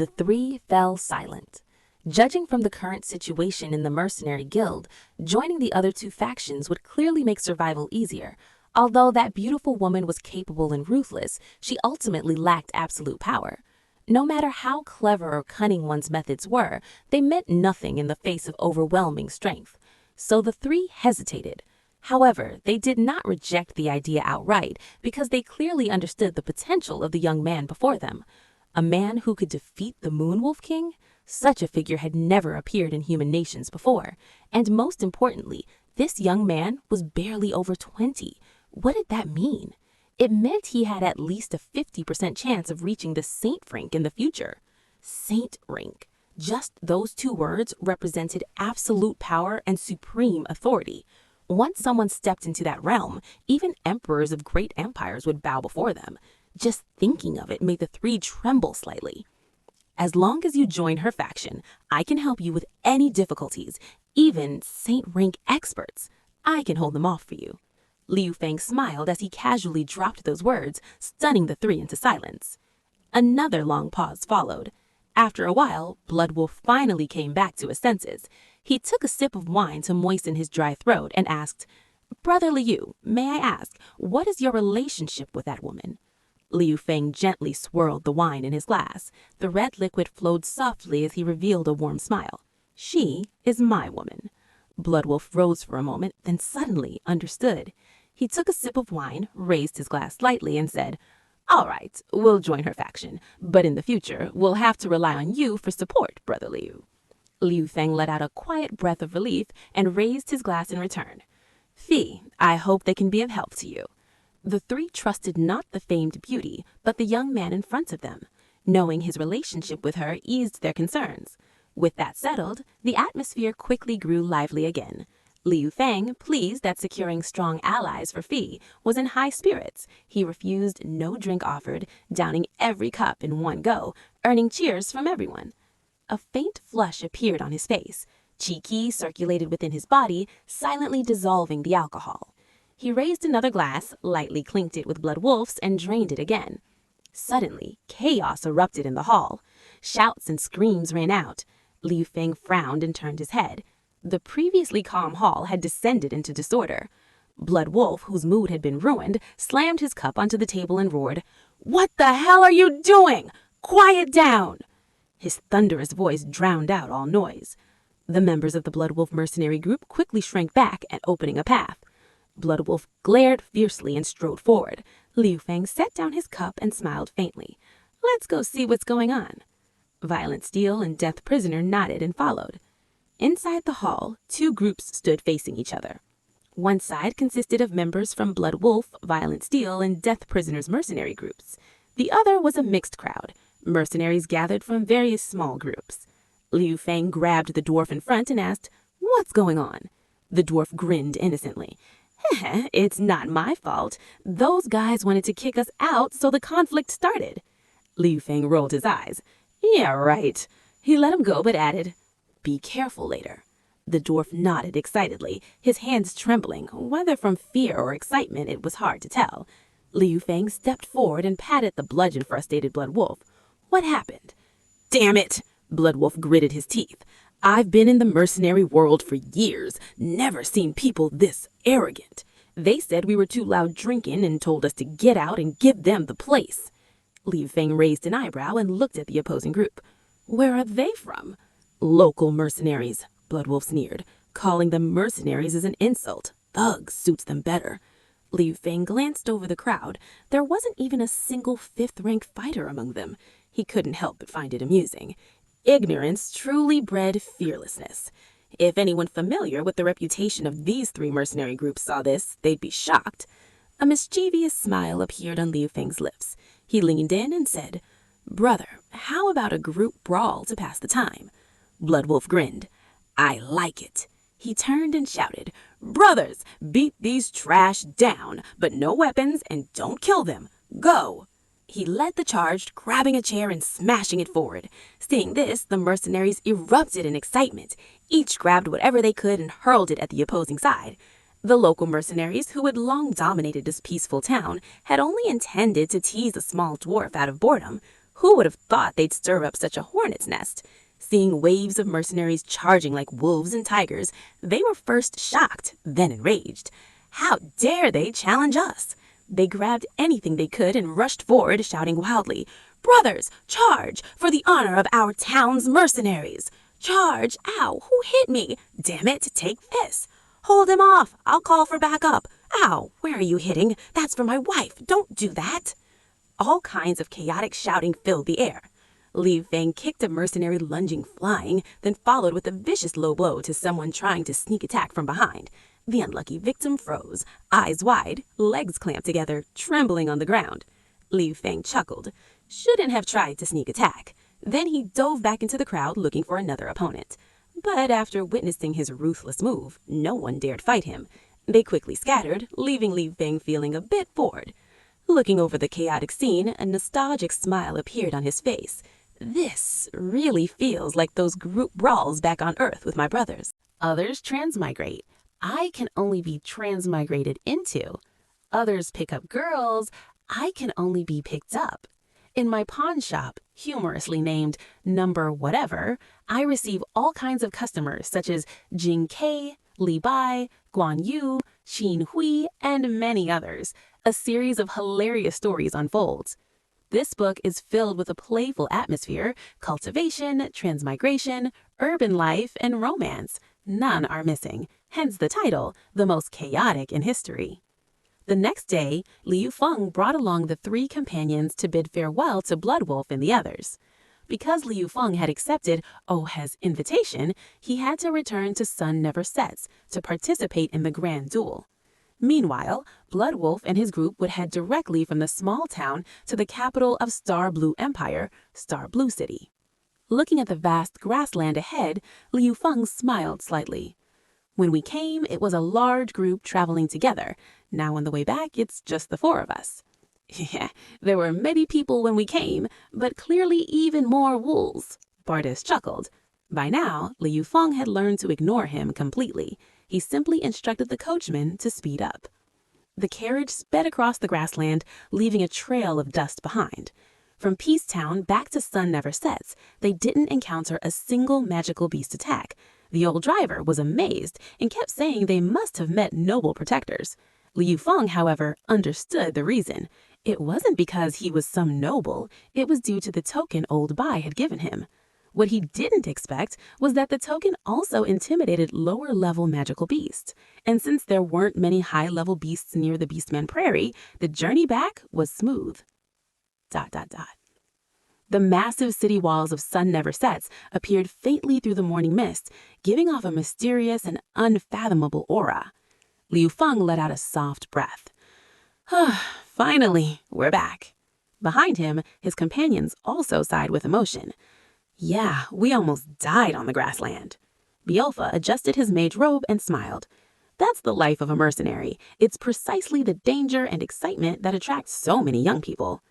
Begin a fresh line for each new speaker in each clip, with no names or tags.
The three fell silent. Judging from the current situation in the mercenary guild, joining the other two factions would clearly make survival easier. Although that beautiful woman was capable and ruthless, she ultimately lacked absolute power. No matter how clever or cunning one's methods were, they meant nothing in the face of overwhelming strength. So the three hesitated. However, they did not reject the idea outright because they clearly understood the potential of the young man before them. A man who could defeat the Moonwolf King? Such a figure had never appeared in human nations before. And most importantly, this young man was barely over 20. What did that mean? It meant he had at least a 50% chance of reaching the Saint rank in the future. Saint rank. Just those two words represented absolute power and supreme authority. Once someone stepped into that realm, even emperors of great empires would bow before them. Just thinking of it made the three tremble slightly. As long as you join her faction, I can help you with any difficulties, even Saint rank experts. I can hold them off for you. Liu Fang smiled as he casually dropped those words, stunning the three into silence. Another long pause followed. After a while, Bloodwolf finally came back to his senses. He took a sip of wine to moisten his dry throat and asked, "Brother Liu, may I ask, what is your relationship with that woman?" Liu Fang gently swirled the wine in his glass. The red liquid flowed softly as he revealed a warm smile. "She is my woman." Bloodwolf rose for a moment, then suddenly understood. He took a sip of wine, raised his glass slightly, and said, "All right, we'll join her faction, but in the future, we'll have to rely on you for support, Brother Liu." Liu Fang let out a quiet breath of relief and raised his glass in return. "Fee, I hope they can be of help to you." The three trusted not the famed beauty, but the young man in front of them. Knowing his relationship with her eased their concerns. With that settled, the atmosphere quickly grew lively again. Liu Fang, pleased at securing strong allies for Fee, was in high spirits. He refused no drink offered, downing every cup in one go, earning cheers from everyone. A faint flush appeared on his face. Qi circulated within his body, silently dissolving the alcohol. He raised another glass, lightly clinked it with Bloodwolf's, and drained it again. Suddenly, chaos erupted in the hall. Shouts and screams rang out. Liu Fang frowned and turned his head. The previously calm hall had descended into disorder. Bloodwolf, whose mood had been ruined, slammed his cup onto the table and roared, "What the hell are you doing? Quiet down!" His thunderous voice drowned out all noise. The members of the Bloodwolf mercenary group quickly shrank back at opening a path. Bloodwolf glared fiercely and strode forward. Liu Fang set down his cup and smiled faintly. "Let's go see what's going on." Violent Steel and Death Prisoner nodded and followed. Inside the hall, two groups stood facing each other. One side consisted of members from Bloodwolf, Violent Steel, and Death Prisoner's mercenary groups. The other was a mixed crowd, mercenaries gathered from various small groups. Liu Fang grabbed the dwarf in front and asked, "What's going on?" The dwarf grinned innocently. "It's not my fault. Those guys wanted to kick us out, so the conflict started." Liu Fang rolled his eyes. "Yeah, right." He let him go but added, "Be careful later." The dwarf nodded excitedly, his hands trembling. Whether from fear or excitement, it was hard to tell. Liu Fang stepped forward and patted the bludgeon-frustrated Bloodwolf. "What happened?" "Damn it!" Bloodwolf gritted his teeth. "I've been in the mercenary world for years, never seen people this arrogant. They said we were too loud drinking and told us to get out and give them the place." Liu Fang raised an eyebrow and looked at the opposing group. "Where are they from?" "Local mercenaries," Bloodwolf sneered. "Calling them mercenaries is an insult. Thugs suits them better." Liu Fang glanced over the crowd. There wasn't even a single fifth-rank fighter among them. He couldn't help but find it amusing. Ignorance truly bred fearlessness. If anyone familiar with the reputation of these three mercenary groups saw this, they'd be shocked. A mischievous smile appeared on Liu Fang's lips. He leaned in and said, "Brother, how about a group brawl to pass the time?" Bloodwolf grinned. "I like it." He turned and shouted, "Brothers, beat these trash down, but no weapons and don't kill them. Go!" He led the charge, grabbing a chair and smashing it forward. Seeing this, the mercenaries erupted in excitement. Each grabbed whatever they could and hurled it at the opposing side. The local mercenaries, who had long dominated this peaceful town, had only intended to tease the small dwarf out of boredom. Who would have thought they'd stir up such a hornet's nest? Seeing waves of mercenaries charging like wolves and tigers, they were first shocked, then enraged. How dare they challenge us? They grabbed anything they could and rushed forward, shouting wildly, "Brothers, charge! For the honor of our town's mercenaries! Charge! Ow! Who hit me? Damn it, take this! Hold him off! I'll call for backup! Ow! Where are you hitting? That's for my wife! Don't do that!" All kinds of chaotic shouting filled the air. Liu Fang kicked a mercenary lunging flying, then followed with a vicious low blow to someone trying to sneak attack from behind. The unlucky victim froze, eyes wide, legs clamped together, trembling on the ground. Liu Fang chuckled. Shouldn't have tried to sneak attack. Then he dove back into the crowd looking for another opponent. But after witnessing his ruthless move, no one dared fight him. They quickly scattered, leaving Liu Fang feeling a bit bored. Looking over the chaotic scene, a nostalgic smile appeared on his face. This really feels like those group brawls back on Earth with my brothers. Others transmigrate. I can only be transmigrated into. Others pick up girls. I can only be picked up. In my pawn shop, humorously named Number Whatever, I receive all kinds of customers such as Jing Kei, Li Bai, Guan Yu, Xin Hui, and many others. A series of hilarious stories unfolds. This book is filled with a playful atmosphere, cultivation, transmigration, urban life, and romance. None are missing, hence the title, The Most Chaotic in History. The next day, Liu Feng brought along the 3 companions to bid farewell to Bloodwolf and the others. Because Liu Feng had accepted Oh He's invitation, he had to return to Sun Never Sets to participate in the grand duel. Meanwhile, Bloodwolf and his group would head directly from the small town to the capital of Star Blue Empire, Star Blue City. Looking at the vast grassland ahead, Liu Feng smiled slightly. When we came, it was a large group traveling together. Now on the way back, it's just the 4 of us. Yeah, there were many people when we came, but clearly even more wolves. Bardas chuckled. By now, Liu Feng had learned to ignore him completely. He simply instructed the coachman to speed up. The carriage sped across the grassland, leaving a trail of dust behind. From Peace Town back to Sun Never Sets, they didn't encounter a single magical beast attack. The old driver was amazed and kept saying they must have met noble protectors. Liu Feng, however, understood the reason. It wasn't because he was some noble, it was due to the token Old Bai had given him. What he didn't expect was that the token also intimidated lower-level magical beasts. And since there weren't many high-level beasts near the Beastman Prairie, the journey back was smooth. ... The massive city walls of Sun Never Sets appeared faintly through the morning mist, giving off a mysterious and unfathomable aura. Liu Feng let out a soft breath. Finally, we're back. Behind him, his companions also sighed with emotion. Yeah, we almost died on the grassland. Bielfa adjusted his mage robe and smiled. That's the life of a mercenary. It's precisely the danger and excitement that attracts so many young people.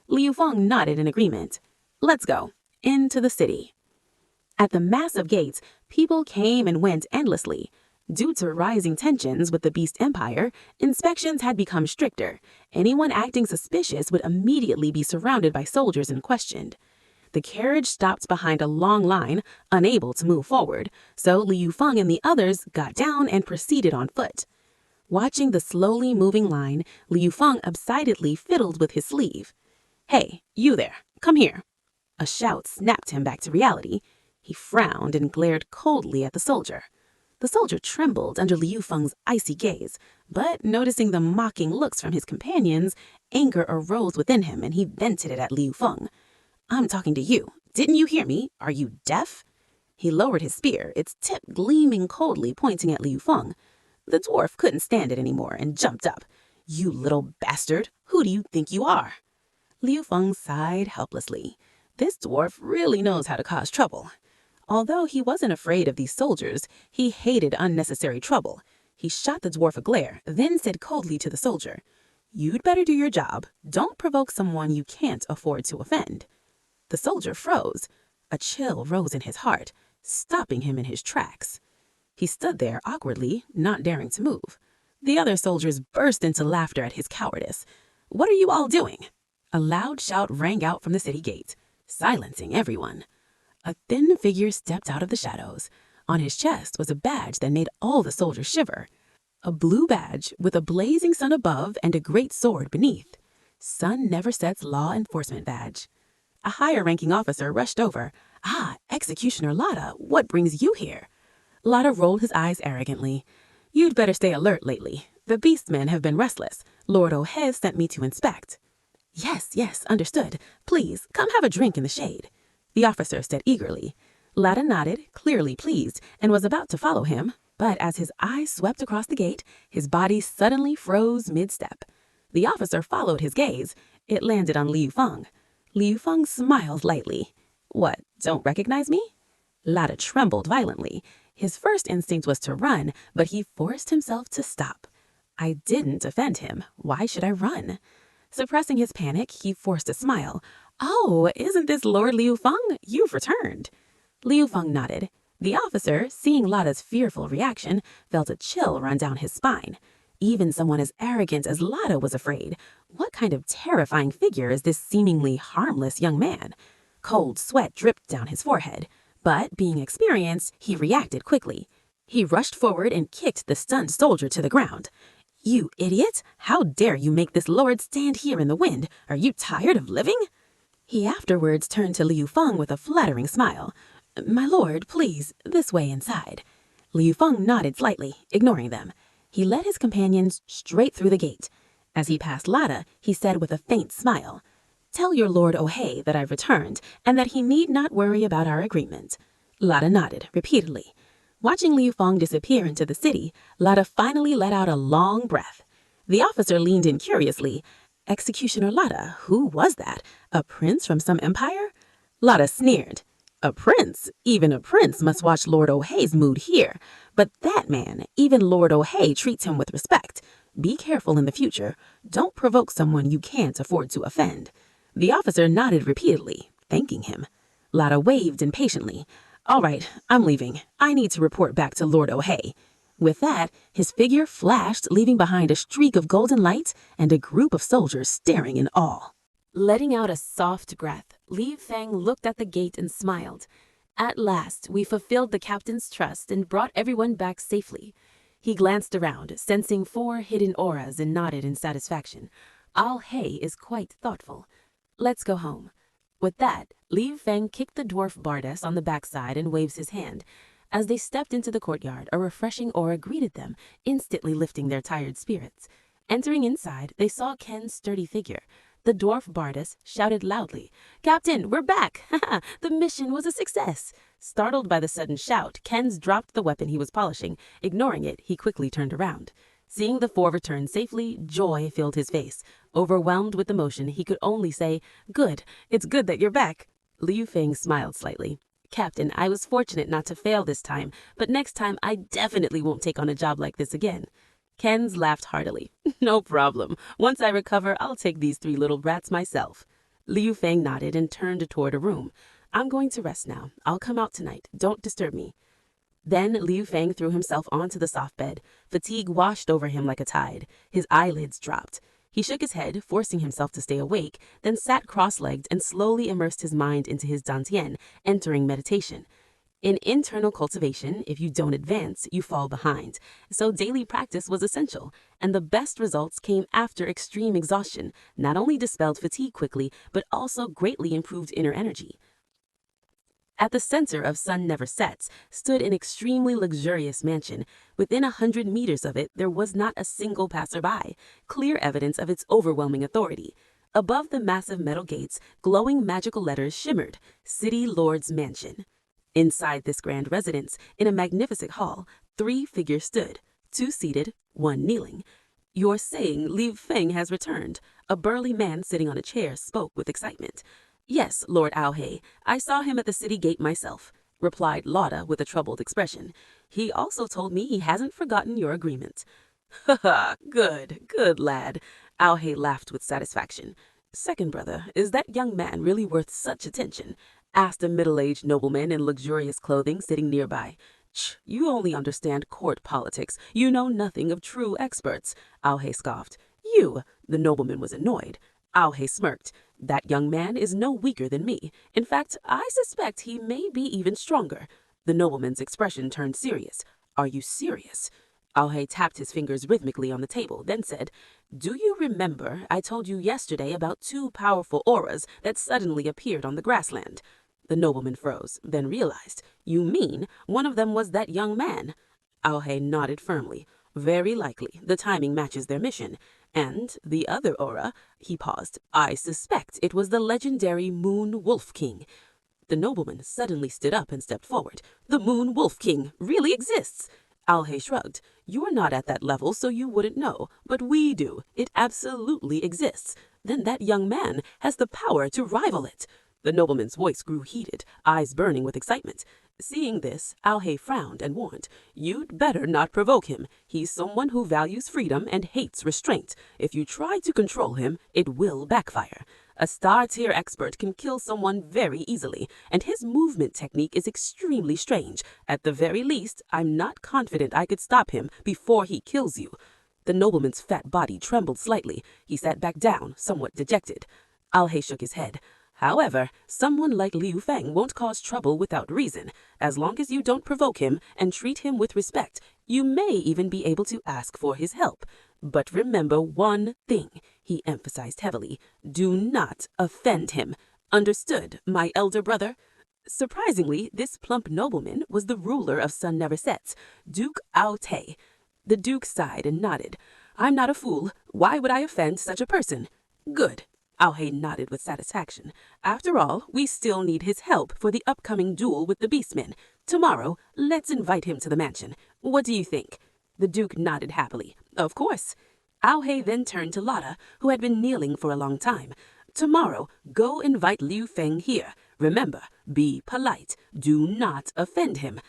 Liu Feng nodded in agreement. Let's go. Into the city. At the massive gates, people came and went endlessly. Due to rising tensions with the Beast Empire, inspections had become stricter. Anyone acting suspicious would immediately be surrounded by soldiers and questioned. The carriage stopped behind a long line, unable to move forward, so Liu Feng and the others got down and proceeded on foot. Watching the slowly moving line, Liu Feng excitedly fiddled with his sleeve. Hey, you there, come here. A shout snapped him back to reality. He frowned and glared coldly at the soldier. The soldier trembled under Liu Feng's icy gaze, but noticing the mocking looks from his companions, anger arose within him and he vented it at Liu Feng. I'm talking to you. Didn't you hear me? Are you deaf? He lowered his spear, its tip gleaming coldly, pointing at Liu Feng. The dwarf couldn't stand it anymore and jumped up. You little bastard! Who do you think you are? Liu Feng sighed helplessly. This dwarf really knows how to cause trouble. Although he wasn't afraid of these soldiers, he hated unnecessary trouble. He shot the dwarf a glare, then said coldly to the soldier, You'd better do your job. Don't provoke someone you can't afford to offend. The soldier froze. A chill rose in his heart, stopping him in his tracks. He stood there awkwardly, not daring to move. The other soldiers burst into laughter at his cowardice. What are you all doing? A loud shout rang out from the city gate.
silencing everyone. A thin figure stepped out of the shadows. On his chest was a badge that made all the soldiers shiver. A blue badge with a blazing sun above and a great sword beneath. Sun Never Sets Law Enforcement Badge. A higher-ranking officer rushed over. "Ah, Executioner Lotta, what brings you here?" Lotta rolled his eyes arrogantly. "You'd better stay alert lately. The beastmen have been restless. Lord O'Hay sent me to inspect." Yes, understood. Please, come have a drink in the shade," the officer said eagerly. Lotta nodded, clearly pleased, and was about to follow him, but as his eyes swept across the gate, his body suddenly froze mid-step. The officer followed his gaze. It landed on Liu Feng. Liu Feng smiled lightly. "What, don't recognize me?" Lotta trembled violently. His first instinct was to run, but he forced himself to stop. "I didn't offend him. Why should I run?" Suppressing his panic, he forced a smile. "Oh, isn't this Lord Liu Feng? You've returned." Liu Feng nodded. The officer, seeing Lotta's fearful reaction, felt a chill run down his spine. Even someone as arrogant as Lotta was afraid. What kind of terrifying figure is this seemingly harmless young man? Cold sweat dripped down his forehead, but being experienced, he reacted quickly. He rushed forward and kicked the stunned soldier to the ground. "You idiot! How dare you make this lord stand here in the wind? Are you tired of living?" He afterwards turned to Liu Feng with a flattering smile. "My lord, please, this way inside." Liu Feng nodded slightly, ignoring them. He led his companions straight through the gate. As he passed Lotta, he said with a faint smile, "Tell your Lord O'Hay that I've returned, and that he need not worry about our agreement." Lotta nodded repeatedly. Watching Liu Feng disappear into the city, Lotta finally let out a long breath. The officer leaned in curiously. "Executioner Lotta, who was that? A prince from some empire?" Lotta sneered. "A prince? Even a prince must watch Lord O'Hay's mood here. But that man, even Lord O'Hay treats him with respect. Be careful in the future. Don't provoke someone you can't afford to offend." The officer nodded repeatedly, thanking him. Lotta waved impatiently. "All right, I'm leaving. I need to report back to Lord O'Hay." With that, his figure flashed, leaving behind a streak of golden light and a group of soldiers staring in awe. Letting out a soft breath, Li Feng looked at the gate and smiled. "At last, we fulfilled the captain's trust and brought everyone back safely." He glanced around, sensing 4 hidden auras, and nodded in satisfaction. O'Hay is quite thoughtful. "Let's go home." With that, Li Feng kicked the dwarf bardess on the backside and waves his hand. As they stepped into the courtyard, a refreshing aura greeted them, instantly lifting their tired spirits. Entering inside, they saw Ken's sturdy figure. The dwarf bardess shouted loudly, "Captain, we're back! The mission was a success!" Startled by the sudden shout, Ken's dropped the weapon he was polishing. Ignoring it, he quickly turned around. Seeing the 4 return safely, joy filled his face. Overwhelmed with emotion, he could only say, "Good, it's good that you're back." Liu Feng smiled slightly. "Captain, I was fortunate not to fail this time, but next time I definitely won't take on a job like this again." Ken's laughed heartily. "No problem. Once I recover, I'll take these 3 little brats myself." Liu Feng nodded and turned toward a room. "I'm going to rest now. I'll come out tonight. Don't disturb me." Then Liu Feng threw himself onto the soft bed. Fatigue washed over him like a tide. His eyelids dropped. He shook his head, forcing himself to stay awake, then sat cross-legged and slowly immersed his mind into his dantian, entering meditation. In internal cultivation, if you don't advance, you fall behind. So daily practice was essential, and the best results came after extreme exhaustion. Not only dispelled fatigue quickly, but also greatly improved inner energy. At the center of Sun Never Sets stood an extremely luxurious mansion. Within 100 meters of it, there was not a single passerby, clear evidence of its overwhelming authority. Above the massive metal gates, glowing magical letters shimmered, "City Lord's Mansion." Inside this grand residence, in a magnificent hall, 3 figures stood, 2 seated, 1 kneeling. "You're saying Li Feng has returned?" A burly man sitting on a chair spoke with excitement. "Yes, Lord O'Hay, I saw him at the city gate myself," replied Lotta with a troubled expression. "He also told me he hasn't forgotten your agreement." "Ha ha, good lad," O'Hay laughed with satisfaction. "Second brother, is that young man really worth such attention?" asked a middle-aged nobleman in luxurious clothing sitting nearby. "Ch, you only understand court politics. You know nothing of true experts," O'Hay scoffed. "You," the nobleman was annoyed. Aohei smirked. That young man is no weaker than me. In fact, I suspect he may be even stronger. The nobleman's expression turned serious. Are you serious? Aohei tapped his fingers rhythmically on the table, then said, Do you remember I told you yesterday about two powerful auras that suddenly appeared on the grassland? The nobleman froze, then realized, You mean one of them was that young man? Aohei nodded firmly. Very likely, the timing matches their mission. And the other aura, he paused, I suspect it was the legendary Moon Wolf King. The nobleman suddenly stood up and stepped forward. The Moon Wolf King really exists. Aohei shrugged. You're not at that level, so you wouldn't know. But we do. It absolutely exists. Then that young man has the power to rival it. The nobleman's voice grew heated, eyes burning with excitement. Seeing this, Aohei frowned and warned, You'd better not provoke him. He's someone who values freedom and hates restraint. If you try to control him, it will backfire. A star-tier expert can kill someone very easily, and his movement technique is extremely strange. At the very least, I'm not confident I could stop him before he kills you. The nobleman's fat body trembled slightly. He sat back down, somewhat dejected. Aohei shook his head. However, someone like Liu Feng won't cause trouble without reason. As long as you don't provoke him and treat him with respect, you may even be able to ask for his help. But remember one thing, he emphasized heavily. Do not offend him. Understood, my elder brother? Surprisingly, this plump nobleman was the ruler of Sun Never Sets, Duke Aohei. The duke sighed and nodded. I'm not a fool. Why would I offend such a person? Good. Aohei nodded with satisfaction. After all, we still need his help for the upcoming duel with the beastmen. Tomorrow, let's invite him to the mansion. What do you think? The duke nodded happily. Of course. Aohei then turned to Lotta, who had been kneeling for a long time. Tomorrow, go invite Liu Feng here. Remember, be polite. Do not offend him.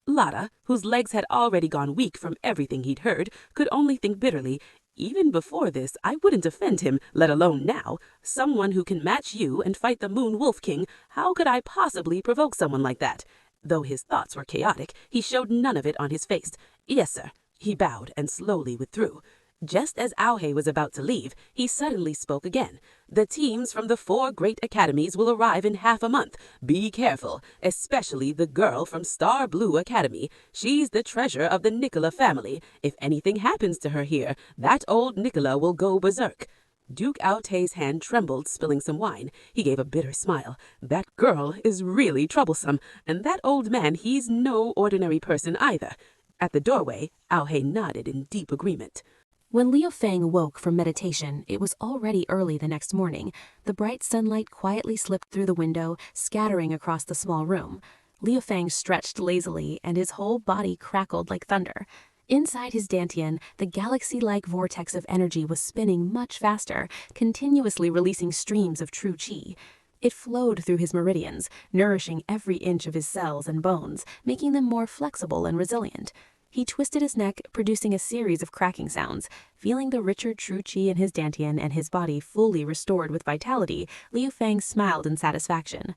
Lotta, whose legs had already gone weak from everything he'd heard, could only think bitterly, Even before this, I wouldn't offend him, let alone now. Someone who can match you and fight the Moon Wolf King, how could I possibly provoke someone like that? Though his thoughts were chaotic, he showed none of it on his face. Yes, sir. He bowed and slowly withdrew. Just as Aohei was about to leave, he suddenly spoke again. The teams from the 4 great academies will arrive in half a month. Be careful, especially the girl from Star Blue Academy. She's the treasure of the Nicola family. If anything happens to her here, that old Nicola will go berserk. Duke Aohei's hand trembled, spilling some wine. He gave a bitter smile. That girl is really troublesome, and that old man, he's no ordinary person either. At the doorway, Aohei nodded in deep agreement.
When Liu Feng woke from meditation, it was already early the next morning. The bright sunlight quietly slipped through the window, scattering across the small room. Liu Feng stretched lazily, and his whole body crackled like thunder. Inside his dantian, the galaxy-like vortex of energy was spinning much faster, continuously releasing streams of true qi. It flowed through his meridians, nourishing every inch of his cells and bones, making them more flexible and resilient. He twisted his neck, producing a series of cracking sounds. Feeling the richer true qi in his dantian and his body fully restored with vitality, Liu Feng smiled in satisfaction.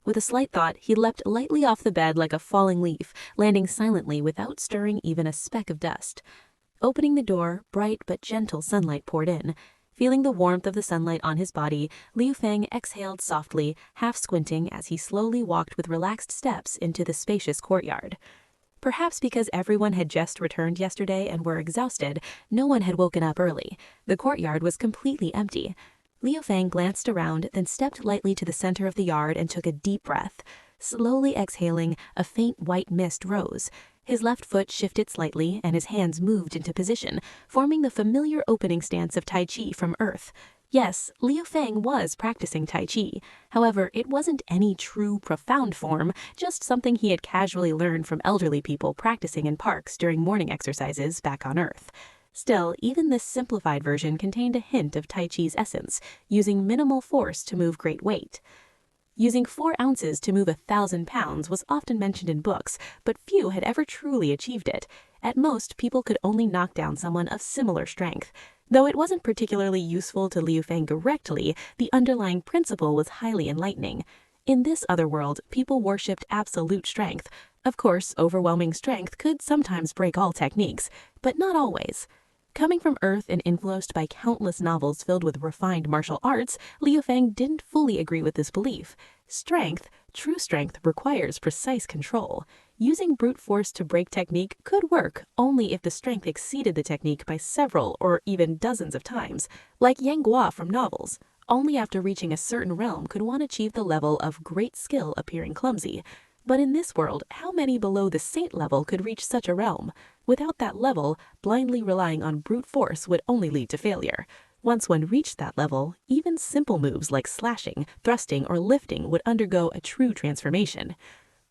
With a slight thought, he leapt lightly off the bed like a falling leaf, landing silently without stirring even a speck of dust. Opening the door, bright but gentle sunlight poured in. Feeling the warmth of the sunlight on his body, Liu Feng exhaled softly, half squinting as he slowly walked with relaxed steps into the spacious courtyard. Perhaps because everyone had just returned yesterday and were exhausted, no one had woken up early. The courtyard was completely empty. Liu Feng glanced around, then stepped lightly to the center of the yard and took a deep breath. Slowly exhaling, a faint white mist rose. His left foot shifted slightly, and his hands moved into position, forming the familiar opening stance of Tai Chi from Earth. Yes, Liu Feng was practicing Tai Chi. However, it wasn't any true profound form, just something he had casually learned from elderly people practicing in parks during morning exercises back on Earth. Still, even this simplified version contained a hint of Tai Chi's essence, using minimal force to move great weight. Using 4 ounces to move 1,000 pounds was often mentioned in books, but few had ever truly achieved it. At most, people could only knock down someone of similar strength. Though it wasn't particularly useful to Liu Feng directly, the underlying principle was highly enlightening. In this other world, people worshipped absolute strength. Of course, overwhelming strength could sometimes break all techniques, but not always.
Coming from Earth and influenced by countless novels filled with refined martial arts, Liu Fang didn't fully agree with this belief. True strength requires precise control. Using brute force to break technique could work only if the strength exceeded the technique by several or even dozens of times, like Yang Guo from novels. Only after reaching a certain realm could one achieve the level of great skill appearing clumsy. But in this world, how many below the saint level could reach such a realm? Without that level, blindly relying on brute force would only lead to failure. Once one reached that level, even simple moves like slashing, thrusting, or lifting would undergo a true transformation.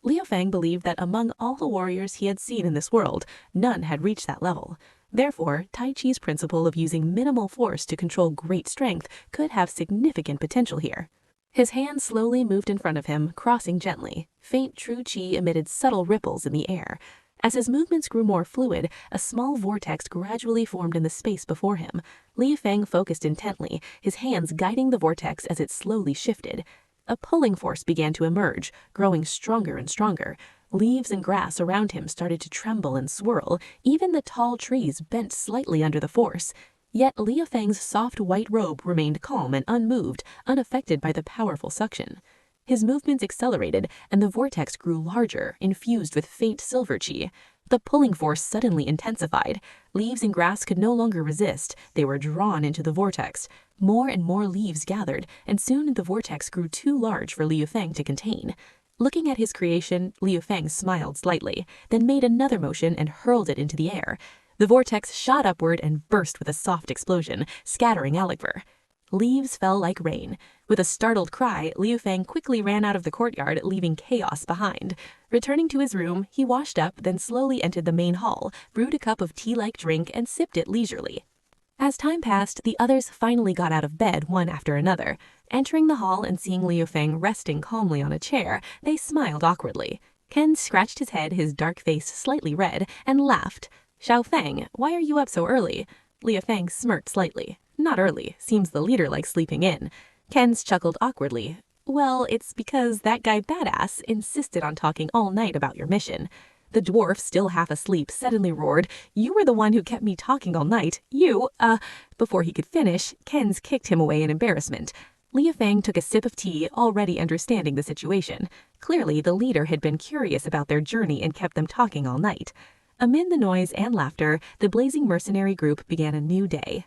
Liu Fang believed that among all the warriors he had seen in this world, none had reached that level. Therefore, Tai Chi's principle of using minimal force to control great strength could have significant potential here. His hand slowly moved in front of him, crossing gently. Faint true qi emitted subtle ripples in the air. As his movements grew more fluid, a small vortex gradually formed in the space before him. Liu Fang focused intently, his hands guiding the vortex as it slowly shifted. A pulling force began to emerge, growing stronger and stronger. Leaves and grass around him started to tremble and swirl, even the tall trees bent slightly under the force. Yet Liu Fang's soft white robe remained calm and unmoved, unaffected by the powerful suction. His movements accelerated, and the vortex grew larger, infused with faint silver qi. The pulling force suddenly intensified. Leaves and grass could no longer resist. They were drawn into the vortex. More and more leaves gathered, and soon the vortex grew too large for Liu Fang to contain. Looking at his creation, Liu Fang smiled slightly, then made another motion and hurled it into the air. The vortex shot upward and burst with a soft explosion, scattering Alikver. Leaves fell like rain. With a startled cry, Liu Fang quickly ran out of the courtyard, leaving chaos behind. Returning to his room, he washed up, then slowly entered the main hall, brewed a cup of tea-like drink, and sipped it leisurely. As time passed, the others finally got out of bed one after another. Entering the hall and seeing Liu Fang resting calmly on a chair, they smiled awkwardly. Ken scratched his head, his dark face slightly red, and laughed. "Xiao Fang, why are you up so early?" Liu Fang smirked slightly. "Not early. Seems the leader likes sleeping in." Ken's chuckled awkwardly. "Well, it's because that guy Badass insisted on talking all night about your mission." The dwarf, still half asleep, suddenly roared, "You were the one who kept me talking all night. Before he could finish, Ken's kicked him away in embarrassment. Liu Fang took a sip of tea, already understanding the situation. Clearly, the leader had been curious about their journey and kept them talking all night. Amid the noise and laughter, the blazing mercenary group began a new day.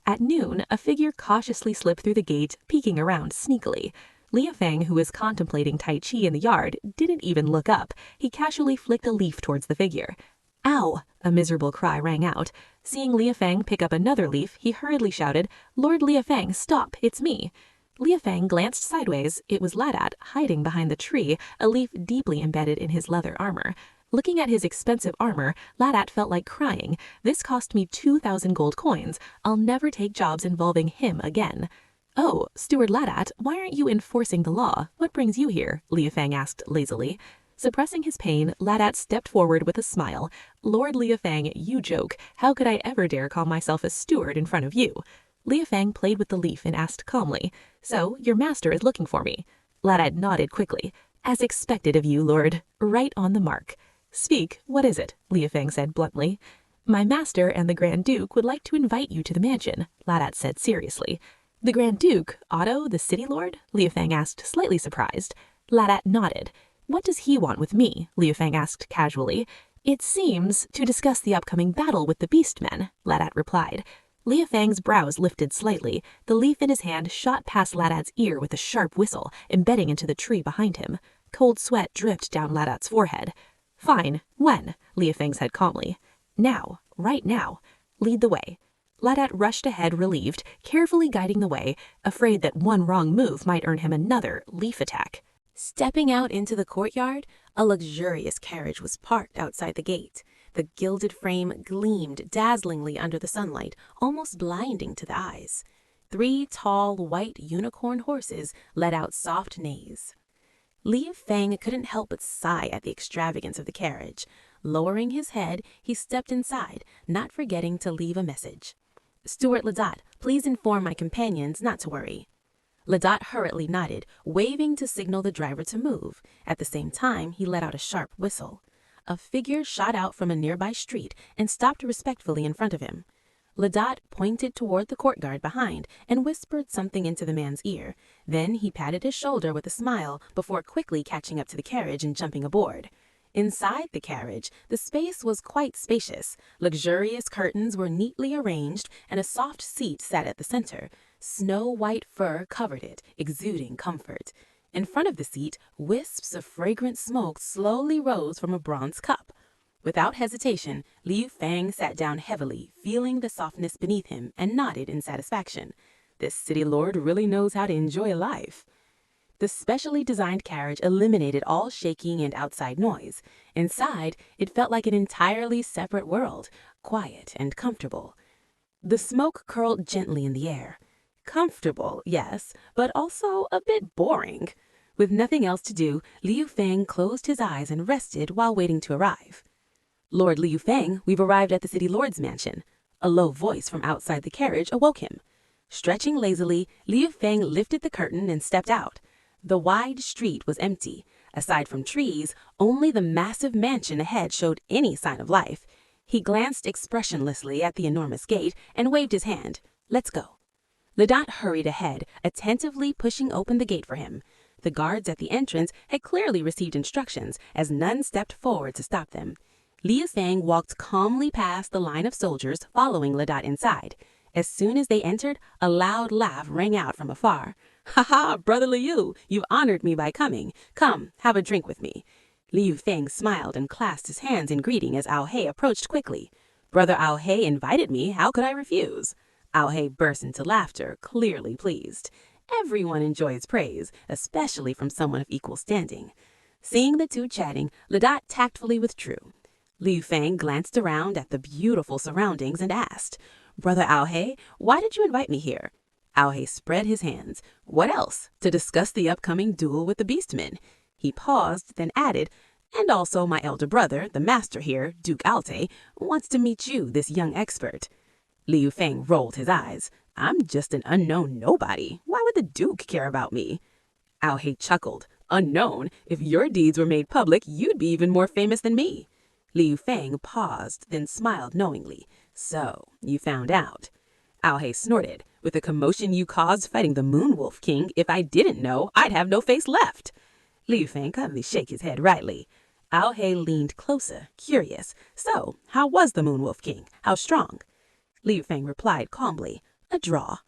At noon, a figure cautiously slipped through the gate, peeking around sneakily. Liu Fang, who was contemplating Tai Chi in the yard, didn't even look up. He casually flicked a leaf towards the figure. "Ow!" a miserable cry rang out. Seeing Liu Fang pick up another leaf, he hurriedly shouted, "Lord Liu Fang, stop, it's me." Liu Fang glanced sideways. It was Ladat, hiding behind the tree, a leaf deeply embedded in his leather armor. Looking at his expensive armor, Ladat felt like crying. "This cost me 2,000 gold coins. I'll never take jobs involving him again." "Oh, Steward Ladat, why aren't you enforcing the law? What brings you here?" Liu Fang asked lazily. Suppressing his pain, Ladat stepped forward with a smile. "Lord Liu Fang, you joke. How could I ever dare call myself a steward in front of you?" Liu Fang played with the leaf and asked calmly, "So, your master is looking for me?" Ladat nodded quickly. "As expected of you, Lord. Right on the mark." "Speak, what is it?" Liu Fang said bluntly. "My master and the Grand Duke would like to invite you to the mansion," Ladat said seriously. "The Grand Duke, Otto, the city lord?" Liu Fang asked, slightly surprised. Ladat nodded. "What does he want with me?" Liu Fang asked casually. "It seems to discuss the upcoming battle with the beastmen," Ladat replied. Liu Fang's brows lifted slightly. The leaf in his hand shot past Ladat's ear with a sharp whistle, embedding into the tree behind him. Cold sweat dripped down Ladat's forehead. "Fine. When?" Liu Fang said calmly. "Now. Right now. Lead the way." Ladat rushed ahead relieved, carefully guiding the way, afraid that one wrong move might earn him another leaf attack. Stepping out into the courtyard, a luxurious carriage was parked outside the gate. The gilded frame gleamed dazzlingly under the sunlight, almost blinding to the eyes. 3 tall, white unicorn horses let out soft neighs. Liu Fang couldn't help but sigh at the extravagance of the carriage. Lowering his head, he stepped inside, not forgetting to leave a message. "Steward Ladat, please inform my companions not to worry." Ladat hurriedly nodded, waving to signal the driver to move. At the same time, he let out a sharp whistle. A figure shot out from a nearby street and stopped respectfully in front of him. Ladot pointed toward the courtyard behind and whispered something into the man's ear. Then he patted his shoulder with a smile before quickly catching up to the carriage and jumping aboard. Inside the carriage, the space was quite spacious. Luxurious curtains were neatly arranged, and a soft seat sat at the center. Snow-white fur covered it, exuding comfort. In front of the seat, wisps of fragrant smoke slowly rose from a bronze cup. Without hesitation, Liu Fang sat down heavily, feeling the softness beneath him, and nodded in satisfaction. This city lord really knows how to enjoy life. The specially designed carriage eliminated all shaking and outside noise. Inside, it felt like an entirely separate world, quiet and comfortable. The smoke curled gently in the air. Comfortable, yes, but also a bit boring. With nothing else to do, Liu Fang closed his eyes and rested while waiting to arrive. "Lord Liu Fang, we've arrived at the city lord's mansion." A low voice from outside the carriage awoke him. Stretching lazily, Liu Fang lifted the curtain and stepped out. The wide street was empty. Aside from trees, only the massive mansion ahead showed any sign of life. He glanced expressionlessly at the enormous gate and waved his hand. "Let's go." Ladot hurried ahead, attentively pushing open the gate for him. The guards at the entrance had clearly received instructions, as none stepped forward to stop them. Liu Fang walked calmly past the line of soldiers following Ladot inside. As soon as they entered, a loud laugh rang out from afar. "Ha ha, Brother Liu, you've honored me by coming. Come, have a drink with me." Liu Fang smiled and clasped his hands in greeting as Ao Hei approached quickly. "Brother Ao Hei invited me, how could I refuse?" Ao Hei burst into laughter, clearly pleased. Everyone enjoys praise, especially from someone of equal standing. Seeing the two chatting, Ladot tactfully withdrew. Liu Fang glanced around at the beautiful surroundings and asked, "Brother Ao Hei, why did you invite me here?" Ao Hei spread his hands. "What else? To discuss the upcoming duel with the Beastmen." He paused, then added, "And also my elder brother, the master here, Duke Alte, wants to meet you, this young expert." Liu Fang rolled his eyes. "I'm just an unknown nobody. Why would the Duke care about me?" Ao Hei chuckled. "Unknown? If your deeds were made public, you'd be even more famous than me." Liu Fang paused, then smiled knowingly. "So, you found out." Ao Hei snorted. "With the commotion you caused fighting the Moon Wolf King, if I didn't know, I'd have no face left." Liu Fang calmly shook his head rightly. Ao Hei leaned closer, curious. "So, how was the Moon Wolf King? How strong?" Liu Fang replied calmly, "A draw."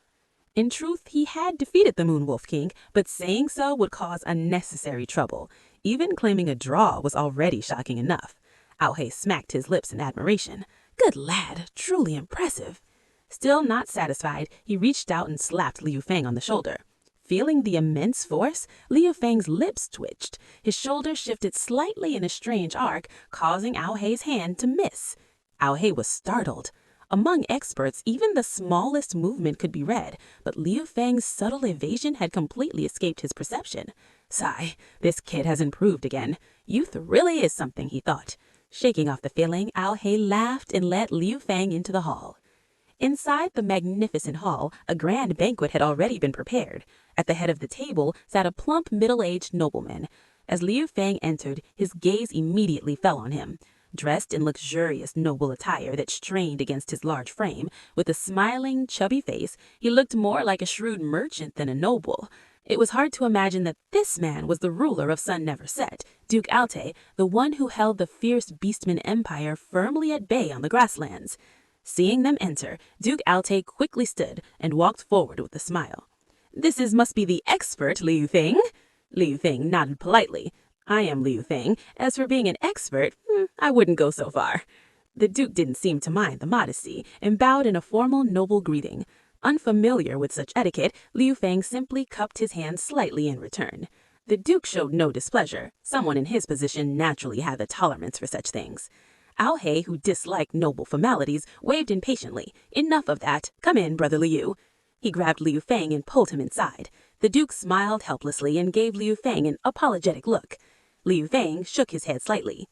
In truth, he had defeated the Moon Wolf King, but saying so would cause unnecessary trouble. Even claiming a draw was already shocking enough. Ao Hei smacked his lips in admiration. "Good lad, truly impressive." Still not satisfied, he reached out and slapped Liu Fang on the shoulder. Feeling the immense force, Liu Fang's lips twitched. His shoulder shifted slightly in a strange arc, causing Ao Hei's hand to miss. Ao Hei was startled. Among experts, even the smallest movement could be read, but Liu Fang's subtle evasion had completely escaped his perception. Sigh, this kid has improved again. Youth really is something, he thought. Shaking off the feeling, Ao Hei laughed and led Liu Fang into the hall. Inside the magnificent hall, a grand banquet had already been prepared. At the head of the table sat a plump, middle-aged nobleman. As Liu Fang entered, his gaze immediately fell on him. Dressed in luxurious noble attire that strained against his large frame, with a smiling, chubby face, he looked more like a shrewd merchant than a noble. It was hard to imagine that this man was the ruler of Sun Never Set, Duke Alte, the one who held the fierce Beastman Empire firmly at bay on the grasslands. Seeing them enter, Duke Alte quickly stood and walked forward with a smile. Must be the expert, Liu Fang." Liu Fang nodded politely. "I am Liu Fang. As for being an expert, I wouldn't go so far." The Duke didn't seem to mind the modesty and bowed in a formal noble greeting. Unfamiliar with such etiquette, Liu Fang simply cupped his hand slightly in return. The Duke showed no displeasure. Someone in his position naturally had the tolerance for such things. Ao Hei, who disliked noble formalities, waved impatiently. "Enough of that. Come in, Brother Liu." He grabbed Liu Fang and pulled him inside. The Duke smiled helplessly and gave Liu Fang an apologetic look. Liu Fang shook his head slightly.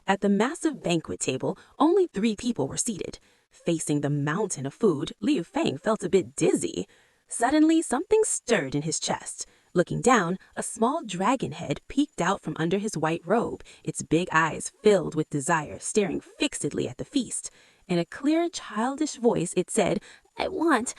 At the massive banquet table, only 3 people were seated. Facing the mountain of food, Liu Fang felt a bit dizzy. Suddenly, something stirred in his chest. Looking down, a small dragon head peeked out from under his white robe, its big eyes filled with desire, staring fixedly at the feast. In a clear, childish voice, it said, I want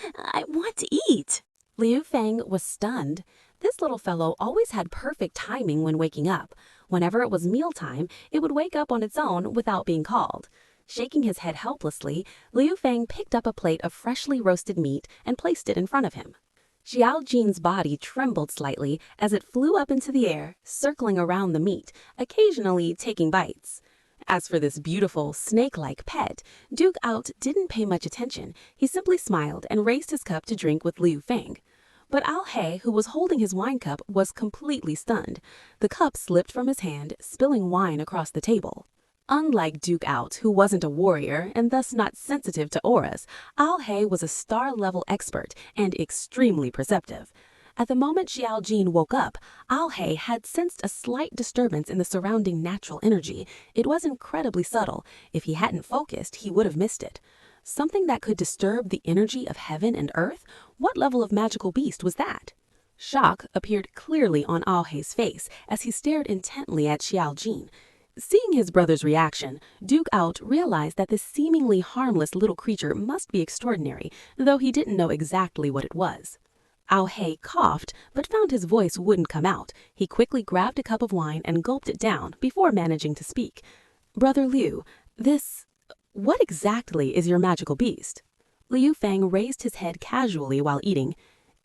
to eat.
Liu Feng was stunned. This little fellow always had perfect timing when waking up. Whenever it was mealtime, it would wake up on its own without being called. Shaking his head helplessly, Liu Feng picked up a plate of freshly roasted meat and placed it in front of him. Xiao Jin's body trembled slightly as it flew up into the air, circling around the meat, occasionally taking bites. As for this beautiful, snake-like pet, Duke Out didn't pay much attention. He simply smiled and raised his cup to drink with Liu Feng. But Al He, who was holding his wine cup, was completely stunned. The cup slipped from his hand, spilling wine across the table. Unlike Duke Out, who wasn't a warrior and thus not sensitive to auras, Al He was a star-level expert and extremely perceptive. At the moment Xiao Jin woke up, Al He had sensed a slight disturbance in the surrounding natural energy. It was incredibly subtle. If he hadn't focused, he would have missed it. Something that could disturb the energy of heaven and earth? What level of magical beast was that? Shock appeared clearly on Al He's face as he stared intently at Xiao Jin. Seeing his brother's reaction, Duke Out realized that this seemingly harmless little creature must be extraordinary, though he didn't know exactly what it was. Ao He coughed, but found his voice wouldn't come out. He quickly grabbed a cup of wine and gulped it down before managing to speak. Brother Liu, what exactly is your magical beast? Liu Feng raised his head casually while eating.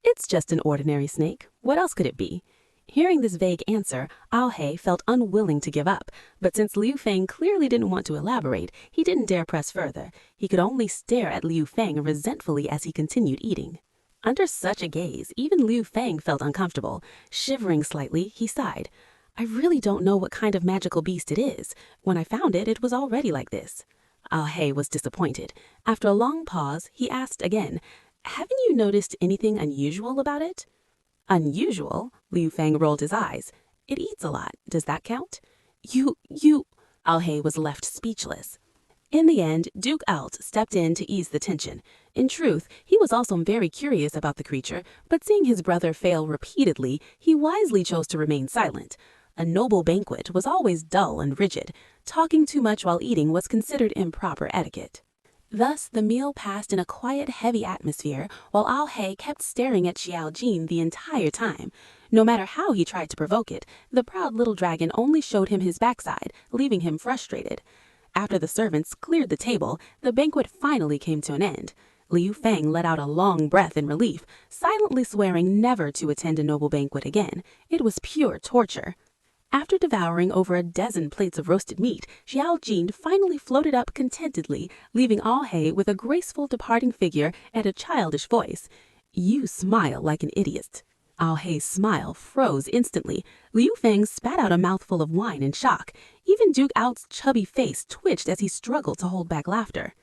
It's just an ordinary snake. What else could it be? Hearing this vague answer, Ao He felt unwilling to give up, but since Liu Feng clearly didn't want to elaborate, he didn't dare press further. He could only stare at Liu Feng resentfully as he continued eating. Under such a gaze, even Liu Feng felt uncomfortable. Shivering slightly, he sighed. I really don't know what kind of magical beast it is. When I found it, it was already like this. Ao He was disappointed. After a long pause, he asked again, Haven't you noticed anything unusual about it? Unusual? Liu Feng rolled his eyes. It eats a lot. Does that count? Ao He was left speechless. In the end, Duke Alt stepped in to ease the tension. In truth, he was also very curious about the creature, but seeing his brother fail repeatedly, he wisely chose to remain silent. A noble banquet was always dull and rigid. Talking too much while eating was considered improper etiquette. Thus, the meal passed in a quiet, heavy atmosphere, while Ao He kept staring at Xiao Jin the entire time. No matter how he tried to provoke it, the proud little dragon only showed him his backside, leaving him frustrated. After the servants cleared the table, the banquet finally came to an end. Liu Feng let out a long breath in relief, silently swearing never to attend a noble banquet again. It was pure torture. After devouring over a dozen plates of roasted meat, Xiao Jin finally floated up contentedly, leaving Ao He with a graceful departing figure and a childish voice. You smile like an idiot. Ao He's smile froze instantly. Liu Feng spat out a mouthful of wine in shock. Even Duke Out's chubby face twitched as he struggled to hold back laughter.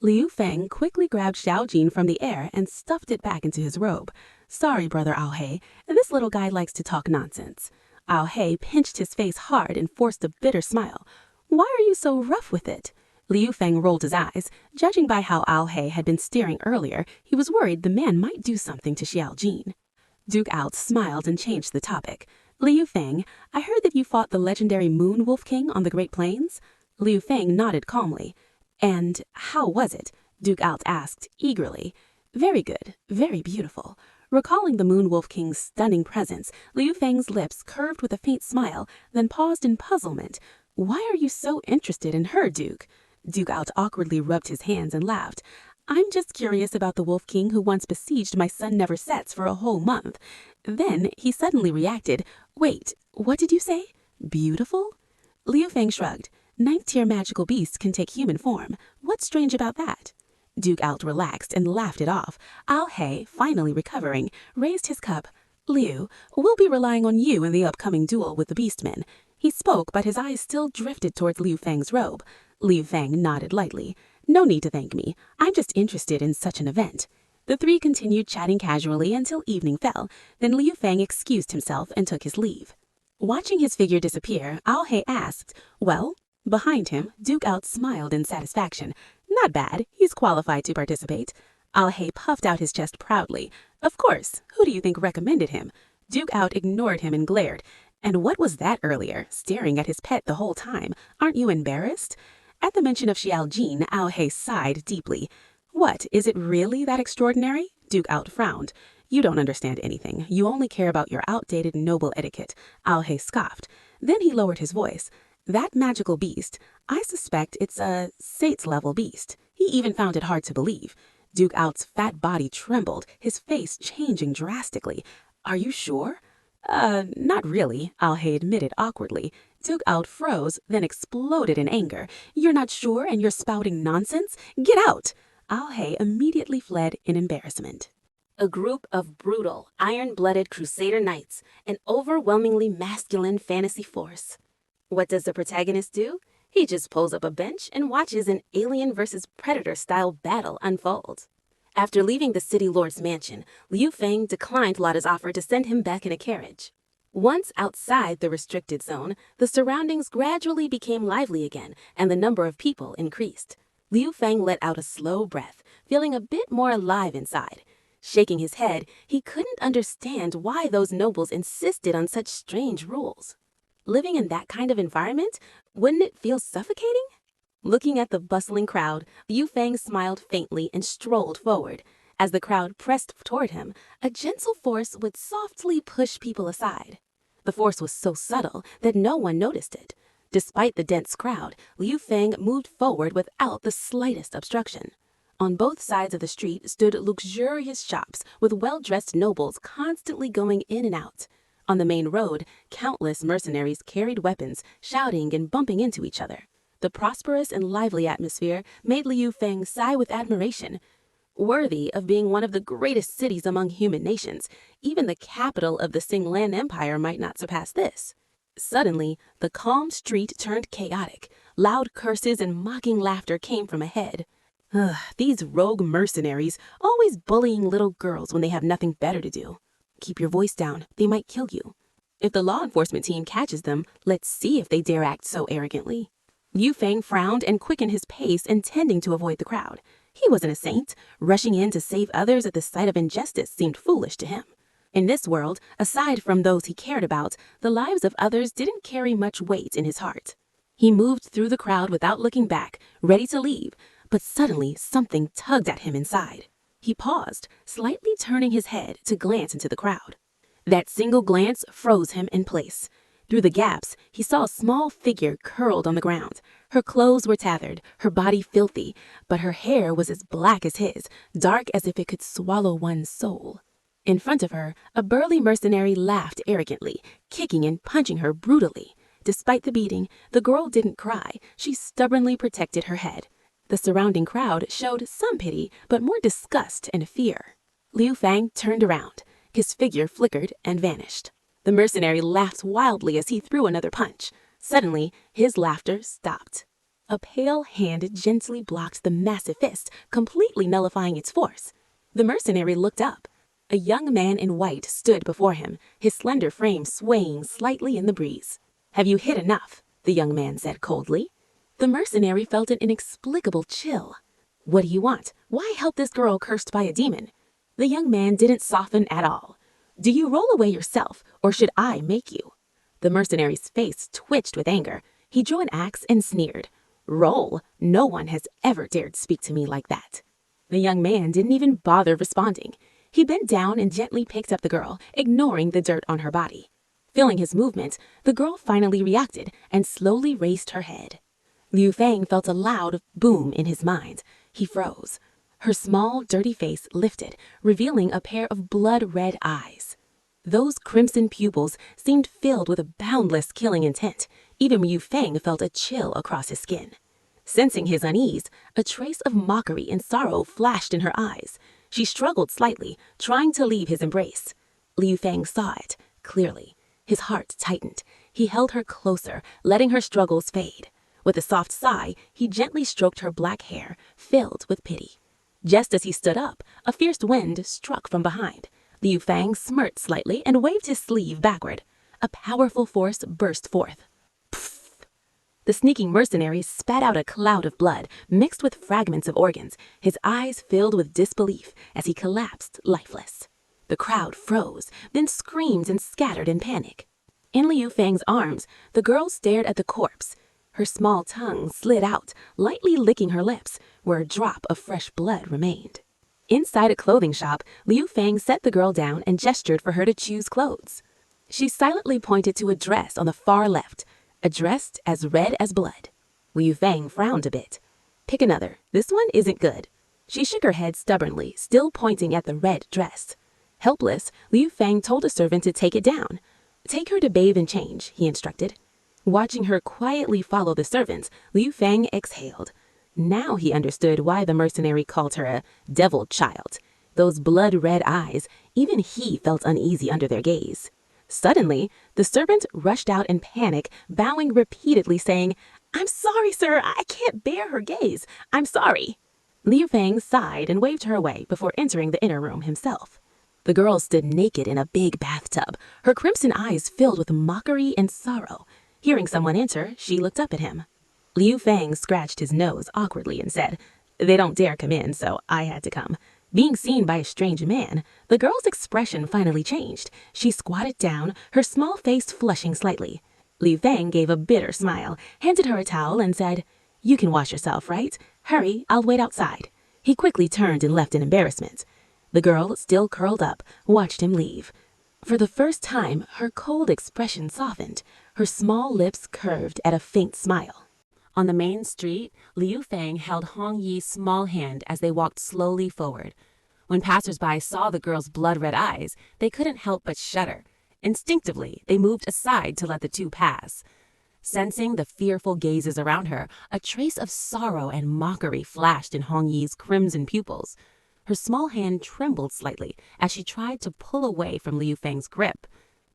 Liu Feng quickly grabbed Xiao Jin from the air and stuffed it back into his robe. Sorry, brother Ao He, this little guy likes to talk nonsense. Ao He pinched his face hard and forced a bitter smile. Why are you so rough with it? Liu Feng rolled his eyes. Judging by how Ao He had been staring earlier, he was worried the man might do something to Xiao Jin. Duke Out smiled and changed the topic. Liu Feng, I heard that you fought the legendary Moon Wolf King on the Great Plains. Liu Feng nodded calmly. And how was it? Duke Out asked eagerly. Very good, very beautiful. Recalling the Moon Wolf King's stunning presence, Liu Feng's lips curved with a faint smile, then paused in puzzlement. Why are you so interested in her, Duke? Duke Out awkwardly rubbed his hands and laughed. I'm just curious about the Wolf King who once besieged my sun never sets for a whole month. Then he suddenly reacted. Wait, what did you say? Beautiful? Liu Feng shrugged. 9th-tier magical beasts can take human form. What's strange about that? Duke Out relaxed and laughed it off. Ao He, finally recovering, raised his cup. Liu, we'll be relying on you in the upcoming duel with the Beastmen. He spoke, but his eyes still drifted towards Liu Feng's robe. Liu Feng nodded lightly. No need to thank me. I'm just interested in such an event. The three continued chatting casually until evening fell. Then Liu Feng excused himself and took his leave. Watching his figure disappear, Ao He asked, Well? Behind him, Duke Out smiled in satisfaction. Not bad. He's qualified to participate. Ao He puffed out his chest proudly. Of course. Who do you think recommended him? Duke Out ignored him and glared. And what was that earlier, staring at his pet the whole time? Aren't you embarrassed?
At the mention of Xiaojin, Ao Hei sighed deeply. What, is it really that extraordinary? Duke Out frowned. You don't understand anything. You only care about your outdated noble etiquette. Ao Hei scoffed. Then he lowered his voice. That magical beast, I suspect it's a Sates-level beast. He even found it hard to believe. Duke Out's fat body trembled, his face changing drastically. Are you sure? Not really, Ao Hei admitted awkwardly. Duke Out froze, then exploded in anger. You're not sure and you're spouting nonsense? Get out! Ao Hei immediately fled in embarrassment.
A group of brutal, iron-blooded crusader knights, an overwhelmingly masculine fantasy force. What does the protagonist do? He just pulls up a bench and watches an Alien versus Predator-style battle unfold. After leaving the city lord's mansion, Liu Feng declined Lotta's offer to send him back in a carriage. Once outside the restricted zone, the surroundings gradually became lively again, and the number of people increased. Liu Feng let out a slow breath, feeling a bit more alive inside. Shaking his head, he couldn't understand why those nobles insisted on such strange rules. Living in that kind of environment, wouldn't it feel suffocating? Looking at the bustling crowd, Liu Feng smiled faintly and strolled forward. As the crowd pressed toward him, a gentle force would softly push people aside. The force was so subtle that no one noticed it. Despite the dense crowd, Liu Feng moved forward without the slightest obstruction. On both sides of the street stood luxurious shops with well-dressed nobles constantly going in and out. On the main road, countless mercenaries carried weapons, shouting and bumping into each other. The prosperous and lively atmosphere made Liu Feng sigh with admiration. Worthy of being one of the greatest cities among human nations, even the capital of the Xinglan Empire might not surpass this. Suddenly, the calm street turned chaotic. Loud curses and mocking laughter came from ahead. Ugh, these rogue mercenaries, always bullying little girls when they have nothing better to do. Keep your voice down, they might kill you. If the law enforcement team catches them, let's see if they dare act so arrogantly. Liu Feng frowned and quickened his pace, intending to avoid the crowd. He wasn't a saint. Rushing in to save others at the sight of injustice seemed foolish to him. In this world, aside from those he cared about, the lives of others didn't carry much weight in his heart. He moved through the crowd without looking back, ready to leave, but suddenly something tugged at him inside. He paused, slightly turning his head to glance into the crowd. That single glance froze him in place. Through the gaps, he saw a small figure curled on the ground. Her clothes were tattered, her body filthy, but her hair was as black as his, dark as if it could swallow one's soul. In front of her, a burly mercenary laughed arrogantly, kicking and punching her brutally. Despite the beating, the girl didn't cry. She stubbornly protected her head. The surrounding crowd showed some pity, but more disgust and fear. Liu Feng turned around. His figure flickered and vanished. The mercenary laughed wildly as he threw another punch. Suddenly, his laughter stopped. A pale hand gently blocked the massive fist, completely nullifying its force. The mercenary looked up. A young man in white stood before him, his slender frame swaying slightly in the breeze. "Have you hit enough?" the young man said coldly. The mercenary felt an inexplicable chill. "What do you want? Why help this girl cursed by a demon?" The young man didn't soften at all. "Do you roll away yourself, or should I make you?" The mercenary's face twitched with anger. He drew an axe and sneered. "Roll? No one has ever dared speak to me like that." The young man didn't even bother responding. He bent down and gently picked up the girl, ignoring the dirt on her body. Feeling his movement, the girl finally reacted and slowly raised her head. Liu Feng felt a loud boom in his mind. He froze. Her small, dirty face lifted, revealing a pair of blood-red eyes. Those crimson pupils seemed filled with a boundless killing intent. Even Liu Feng felt a chill across his skin. Sensing his unease, a trace of mockery and sorrow flashed in her eyes. She struggled slightly, trying to leave his embrace. Liu Feng saw it clearly. His heart tightened. He held her closer, letting her struggles fade. With a soft sigh, he gently stroked her black hair, filled with pity. Just as he stood up, a fierce wind struck from behind. Liu Feng smirked slightly and waved his sleeve backward. A powerful force burst forth. Pfft! The sneaking mercenary spat out a cloud of blood, mixed with fragments of organs, his eyes filled with disbelief as he collapsed lifeless. The crowd froze, then screamed and scattered in panic. In Liu Feng's arms, the girl stared at the corpse.
Her small tongue slid out, lightly licking her lips, where a drop of fresh blood remained. Inside a clothing shop, Liu Fang set the girl down and gestured for her to choose clothes. She silently pointed to a dress on the far left, a dress as red as blood. Liu Fang frowned a bit. Pick another. This one isn't good. She shook her head stubbornly, still pointing at the red dress. Helpless, Liu Fang told a servant to take it down. Take her to bathe and change, he instructed. Watching her quietly follow the servants, Liu Fang exhaled. Now he understood why the mercenary called her a devil child. Those blood-red eyes, even he felt uneasy under their gaze. Suddenly, the servant rushed out in panic, bowing repeatedly, saying, "I'm sorry, sir, I can't bear her gaze. I'm sorry." Liu Fang sighed and waved her away before entering the inner room himself. The girl stood naked in a big bathtub, her crimson eyes filled with mockery and sorrow. Hearing someone enter, she looked up at him. Liu Fang scratched his nose awkwardly and said, "They don't dare come in, so I had to come." Being seen by a strange man, the girl's expression finally changed. She squatted down, her small face flushing slightly. Liu Fang gave a bitter smile, handed her a towel, and said, "You can wash yourself, right? Hurry, I'll wait outside." He quickly turned and left in embarrassment. The girl, still curled up, watched him leave. For the first time, her cold expression softened. Her small lips curved at a faint smile.
On the main street, Liu Fang held Hong Yi's small hand as they walked slowly forward. When passersby saw the girl's blood-red eyes, they couldn't help but shudder. Instinctively, they moved aside to let the two pass. Sensing the fearful gazes around her, a trace of sorrow and mockery flashed in Hong Yi's crimson pupils. Her small hand trembled slightly as she tried to pull away from Liu Fang's grip,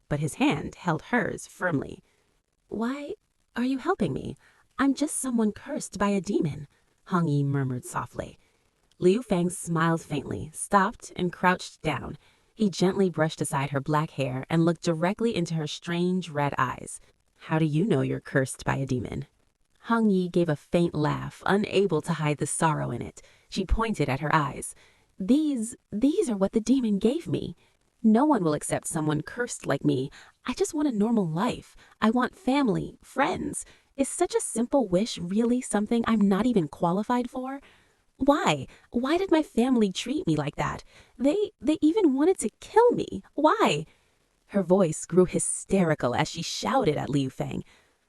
but his hand held hers firmly. "Why are you helping me? I'm just someone cursed by a demon," Hong Yi murmured softly. Liu Fang smiled faintly, stopped, and crouched down. He gently brushed aside her black hair and looked directly into her strange red eyes. "How do you know you're cursed by a demon?" Hong Yi gave a faint laugh, unable to hide the sorrow in it. She pointed at her eyes. These are what the demon gave me. No one will accept someone cursed like me. I just want a normal life. I want family, friends. Is such a simple wish really something I'm not even qualified for? Why? Why did my family treat me like that? They even wanted to kill me. Why?" Her voice grew hysterical as she shouted at Liu Fang.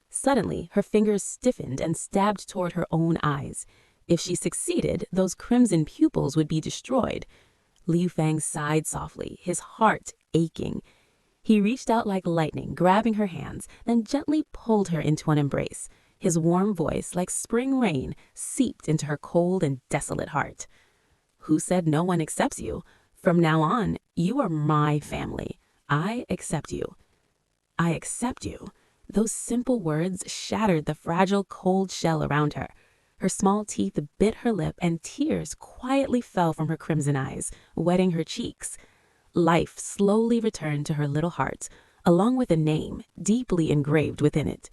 Suddenly, her fingers stiffened and stabbed toward her own eyes. If she succeeded, those crimson pupils would be destroyed. Liu Fang sighed softly, his heart aching. He reached out like lightning, grabbing her hands, then gently pulled her into an embrace. His warm voice, like spring rain, seeped into her cold and desolate heart. "Who said no one accepts you? From now on, you are my family. I accept you. I accept you." Those simple words shattered the fragile, cold shell around her. Her small teeth bit her lip, and tears quietly fell from her crimson eyes, wetting her cheeks. Life slowly returned to her little heart, along with a name deeply engraved within it.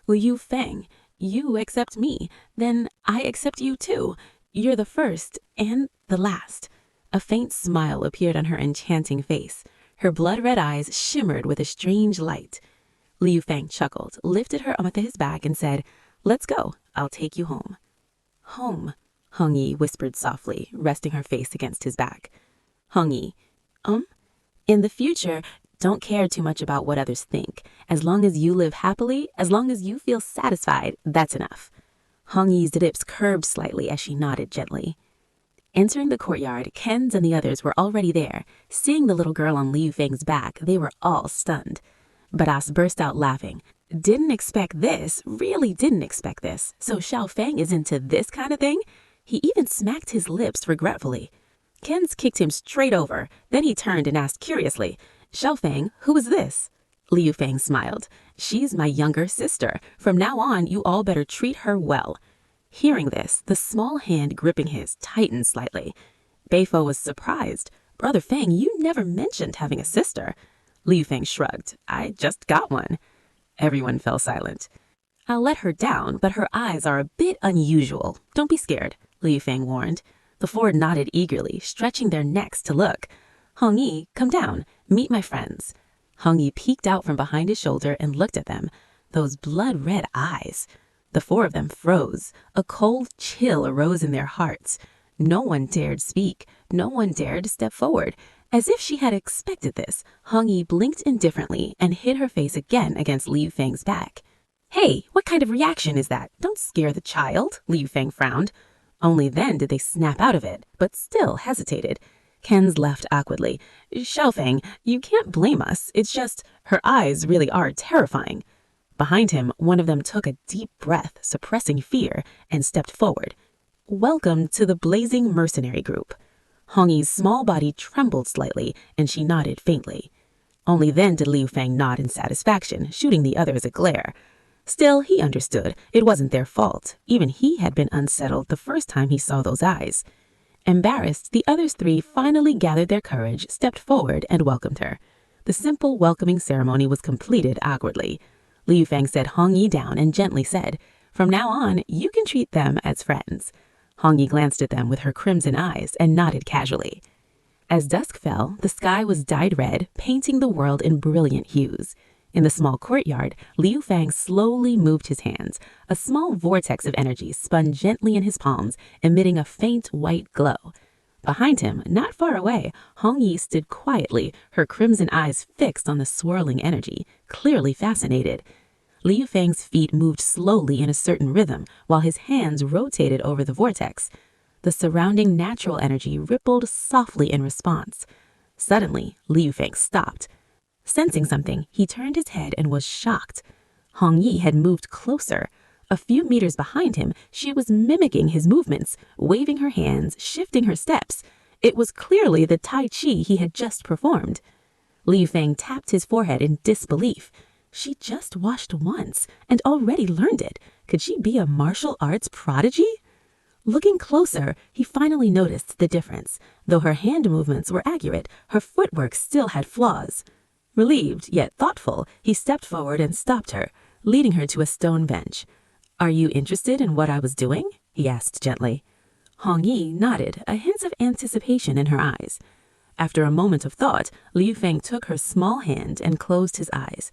"Liu Fang, you accept me, then I accept you too. You're the first and the last." A faint smile appeared on her enchanting face. Her blood-red eyes shimmered with a strange light. Liu Fang chuckled, lifted her onto his back, and said, "Let's go. I'll take you home." "Home," Hong Yi whispered softly, resting her face against his back. Hong Yi, In the future, don't care too much about what others think. As long as you live happily, as long as you feel satisfied, that's enough." Hong Yi's lips curved slightly as she nodded gently. Entering the courtyard, Ken's and the others were already there. Seeing the little girl on Liu Fang's back, they were all stunned. Baras burst out laughing. "Didn't expect this, really didn't expect this. So Xiao Fang is into this kind of thing?" He even smacked his lips regretfully. Ken's kicked him straight over. Then he turned and asked curiously, "Xiao Fang, who is this?" Liu Fang smiled. "She's my younger sister. From now on, you all better treat her well." Hearing this, the small hand gripping his tightened slightly. Beifo was surprised. "Brother Fang, you never mentioned having a sister." Liu Fang shrugged. "I just got one." Everyone fell silent. "I'll let her down, but her eyes are a bit unusual. Don't be scared," Liu Fang warned. The four nodded eagerly, stretching their necks to look. "Hong Yi, come down. Meet my friends." Hong Yi peeked out from behind his shoulder and looked at them. Those blood-red eyes.
The four of them froze. A cold chill arose in their hearts. No one dared speak. No one dared step forward. As if she had expected this, Hong Yi blinked indifferently and hid her face again against Liu Fang's back. "Hey, what kind of reaction is that? Don't scare the child," Liu Fang frowned. Only then did they snap out of it, but still hesitated. Ken's laughed awkwardly. "Xiaofeng, you can't blame us. It's just, her eyes really are terrifying." Behind him, one of them took a deep breath, suppressing fear, and stepped forward. "Welcome to the Blazing Mercenary Group." Hong Yi's small body trembled slightly, and she nodded faintly. Only then did Liu Fang nod in satisfaction, shooting the others a glare. Still, he understood. It wasn't their fault. Even he had been unsettled the first time he saw those eyes. Embarrassed, the other three finally gathered their courage, stepped forward, and welcomed her. The simple welcoming ceremony was completed awkwardly. Liu Fang set Hong Yi down and gently said, "From now on, you can treat them as friends." Hong Yi glanced at them with her crimson eyes and nodded casually. As dusk fell, the sky was dyed red, painting the world in brilliant hues. In the small courtyard, Liu Fang slowly moved his hands. A small vortex of energy spun gently in his palms, emitting a faint white glow. Behind him, not far away, Hong Yi stood quietly, her crimson eyes fixed on the swirling energy, clearly fascinated. Liu Fang's feet moved slowly in a certain rhythm, while his hands rotated over the vortex. The surrounding natural energy rippled softly in response. Suddenly, Liu Fang stopped. Sensing something, he turned his head and was shocked. Hong Yi had moved closer. A few meters behind him, she was mimicking his movements, waving her hands, shifting her steps. It was clearly the Tai Chi he had just performed. Liu Fang tapped his forehead in disbelief. She just watched once and already learned it. Could she be a martial arts prodigy? Looking closer, he finally noticed the difference. Though her hand movements were accurate, her footwork still had flaws. Relieved, yet thoughtful, he stepped forward and stopped her, leading her to a stone bench. "Are you interested in what I was doing?" he asked gently. Hong Yi nodded, a hint of anticipation in her eyes. After a moment of thought, Liu Fang took her small hand and closed his eyes.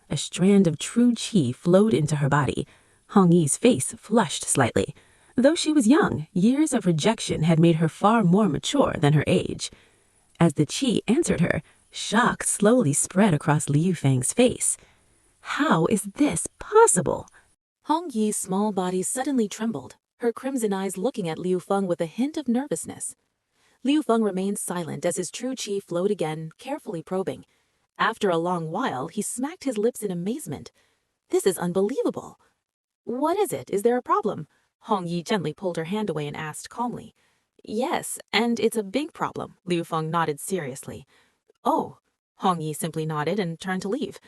A strand of true qi flowed into her body. Hong Yi's face flushed slightly. Though she was young, years of rejection had made her far more mature than her age. As the qi entered her, shock slowly spread across Liu Fang's face. How is this possible?
Hong Yi's small body suddenly trembled, her crimson eyes looking at Liu Feng with a hint of nervousness. Liu Feng remained silent as his true qi flowed again, carefully probing. After a long while, he smacked his lips in amazement. "This is unbelievable." "What is it? Is there a problem?" Hong Yi gently pulled her hand away and asked calmly. "Yes, and it's a big problem," Liu Feng nodded seriously. "Oh." Hong Yi simply nodded and turned to leave.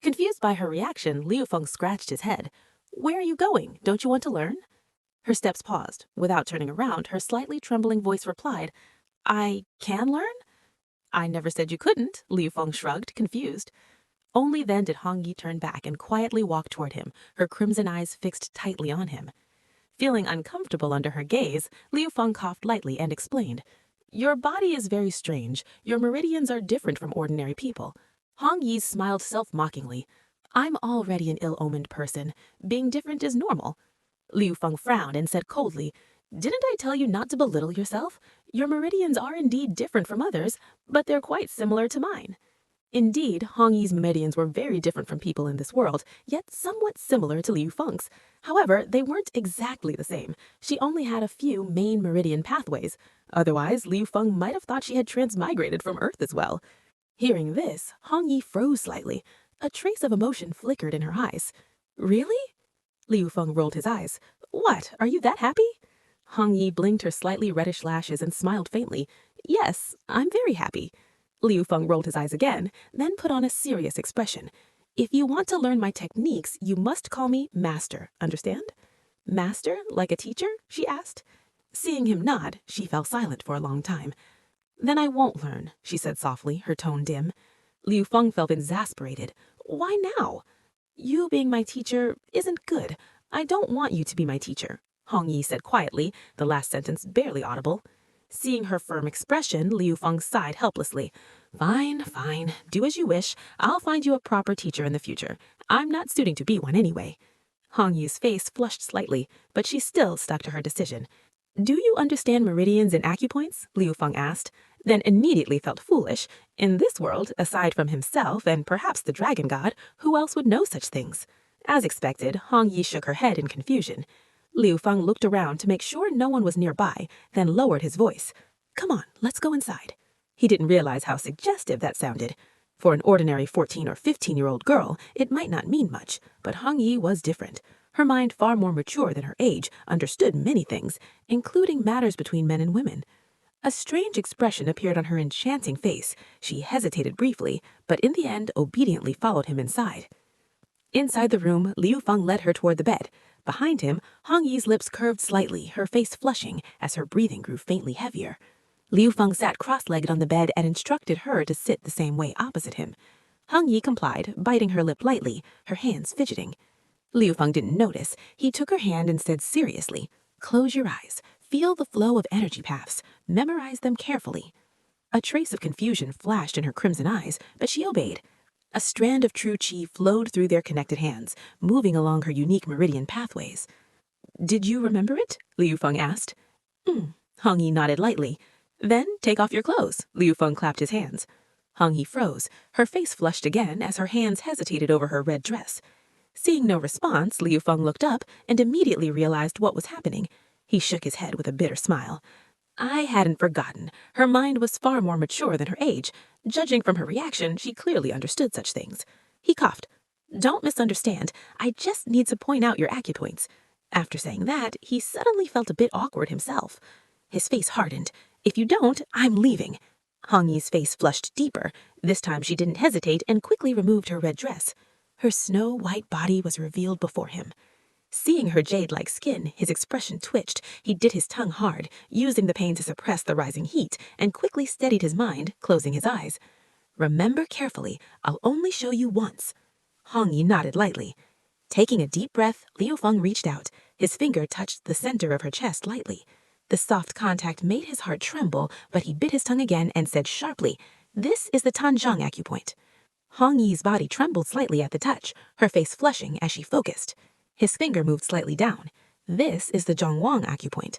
Confused by her reaction, Liu Feng scratched his head. "Where are you going? Don't you want to learn?" Her steps paused. Without turning around, her slightly trembling voice replied, "I can learn?" "I never said you couldn't," Liu Feng shrugged, confused. Only then did Hong Yi turn back and quietly walk toward him, her crimson eyes fixed tightly on him. Feeling uncomfortable under her gaze, Liu Feng coughed lightly and explained, "Your body is very strange. Your meridians are different from ordinary people." Hong Yi smiled self-mockingly. "I'm already an ill-omened person. Being different is normal." Liu Feng frowned and said coldly, "Didn't I tell you not to belittle yourself? Your meridians are indeed different from others, but they're quite similar to mine." Indeed, Hong Yi's meridians were very different from people in this world, yet somewhat similar to Liu Feng's. However, they weren't exactly the same. She only had a few main meridian pathways. Otherwise, Liu Feng might have thought she had transmigrated from Earth as well. Hearing this, Hong Yi froze slightly. A trace of emotion flickered in her eyes. "Really?" Liu Feng rolled his eyes. "What, are you that happy?" Hong Yi blinked her slightly reddish lashes and smiled faintly. "Yes, I'm very happy." Liu Feng rolled his eyes again, then put on a serious expression. "If you want to learn my techniques, you must call me Master, understand?" "Master, like a teacher?" she asked. Seeing him nod, she fell silent for a long time. "Then I won't learn," she said softly, her tone dim. Liu Feng felt exasperated. "Why now?" "You being my teacher isn't good. I don't want you to be my teacher," Hong Yi said quietly, the last sentence barely audible. Seeing her firm expression, Liu Feng sighed helplessly. "Fine, fine. Do as you wish. I'll find you a proper teacher in the future. I'm not suiting to be one anyway."
Hong Yi's face flushed slightly, but she still stuck to her decision. "Do you understand meridians and acupoints?" Liu Feng asked, then immediately felt foolish. In this world, aside from himself and perhaps the dragon god, who else would know such things? As expected, Hong Yi shook her head in confusion. Liu Feng looked around to make sure no one was nearby, then lowered his voice. "Come on, let's go inside." He didn't realize how suggestive that sounded. For an ordinary 14 or 15-year-old girl, it might not mean much, but Hong Yi was different. Her mind, far more mature than her age, understood many things, including matters between men and women. A strange expression appeared on her enchanting face. She hesitated briefly, but in the end obediently followed him inside. Inside the room, Liu Feng led her toward the bed. Behind him, Hong Yi's lips curved slightly, her face flushing as her breathing grew faintly heavier. Liu Feng sat cross-legged on the bed and instructed her to sit the same way opposite him. Hong Yi complied, biting her lip lightly, her hands fidgeting. Liu Feng didn't notice. He took her hand and said seriously, "Close your eyes. Feel the flow of energy paths. Memorize them carefully." A trace of confusion flashed in her crimson eyes, but she obeyed. A strand of true qi flowed through their connected hands, moving along her unique meridian pathways. "Did you remember it?" Liu Feng asked. Hong Yi nodded lightly. "Then take off your clothes." Liu Feng clapped his hands. Hong Yi froze. Her face flushed again as her hands hesitated over her red dress. Seeing no response, Liu Feng looked up and immediately realized what was happening. He shook his head with a bitter smile. I hadn't forgotten. Her mind was far more mature than her age. Judging from her reaction, she clearly understood such things. He coughed. "Don't misunderstand. I just need to point out your acupoints." After saying that, he suddenly felt a bit awkward himself. His face hardened. "If you don't, I'm leaving." Hong Yi's face flushed deeper. This time she didn't hesitate and quickly removed her red dress. Her snow-white body was revealed before him. Seeing her jade-like skin, his expression twitched. He bit his tongue hard, using the pain to suppress the rising heat, and quickly steadied his mind, closing his eyes. "Remember carefully, I'll only show you once." Hong Yi nodded lightly. Taking a deep breath, Liu Feng reached out. His finger touched the center of her chest lightly. The soft contact made his heart tremble, but he bit his tongue again and said sharply, "This is the Tanzhang acupoint." Hong Yi's body trembled slightly at the touch, her face flushing as she focused. His finger moved slightly down. "This is the Zhongwang acupoint."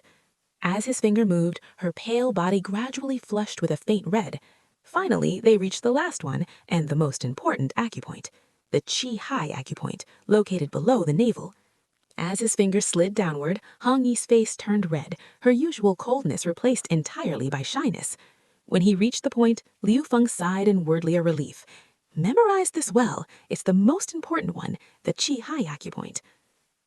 As his finger moved, her pale body gradually flushed with a faint red. Finally, they reached the last one, and the most important acupoint, the Qi Hai acupoint, located below the navel. As his finger slid downward, Hong Yi's face turned red, her usual coldness replaced entirely by shyness. When he reached the point, Liu Feng sighed inwardly a relief. "Memorize this well. It's the most important one, the Qi Hai acupoint."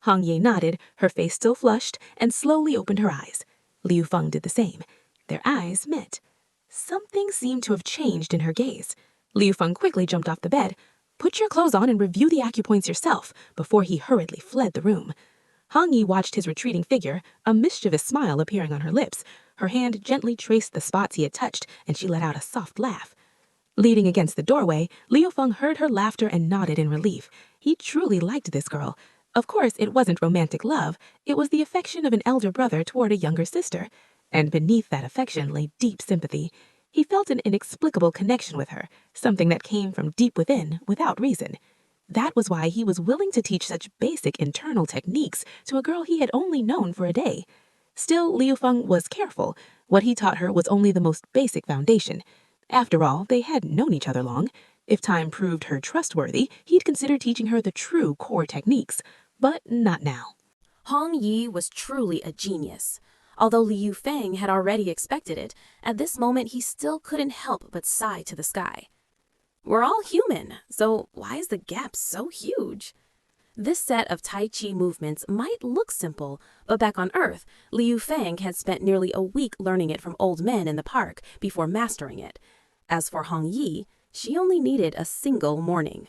Hong Yi nodded, her face still flushed, and slowly opened her eyes. Liu Feng did the same. Their eyes met. Something seemed to have changed in her gaze. Liu Feng quickly jumped off the bed. "Put your clothes on and review the acupoints yourself," before he hurriedly fled the room. Hong Yi watched his retreating figure, a mischievous smile appearing on her lips. Her hand gently traced the spots he had touched, and she let out a soft laugh. Leaning against the doorway, Liu Feng heard her laughter and nodded in relief. He truly liked this girl. Of course, it wasn't romantic love. It was the affection of an elder brother toward a younger sister. And beneath that affection lay deep sympathy. He felt an inexplicable connection with her, something that came from deep within, without reason. That was why he was willing to teach such basic internal techniques to a girl he had only known for a day. Still, Liu Feng was careful. What he taught her was only the most basic foundation. After all, they hadn't known each other long. If time proved her trustworthy, he'd consider teaching her the true core techniques. But not now.
Hong Yi was truly a genius. Although Liu Feng had already expected it, at this moment he still couldn't help but sigh to the sky. We're all human, so why is the gap so huge? This set of Tai Chi movements might look simple, but back on Earth, Liu Feng had spent nearly a week learning it from old men in the park before mastering it. As for Hong Yi, she only needed a single morning.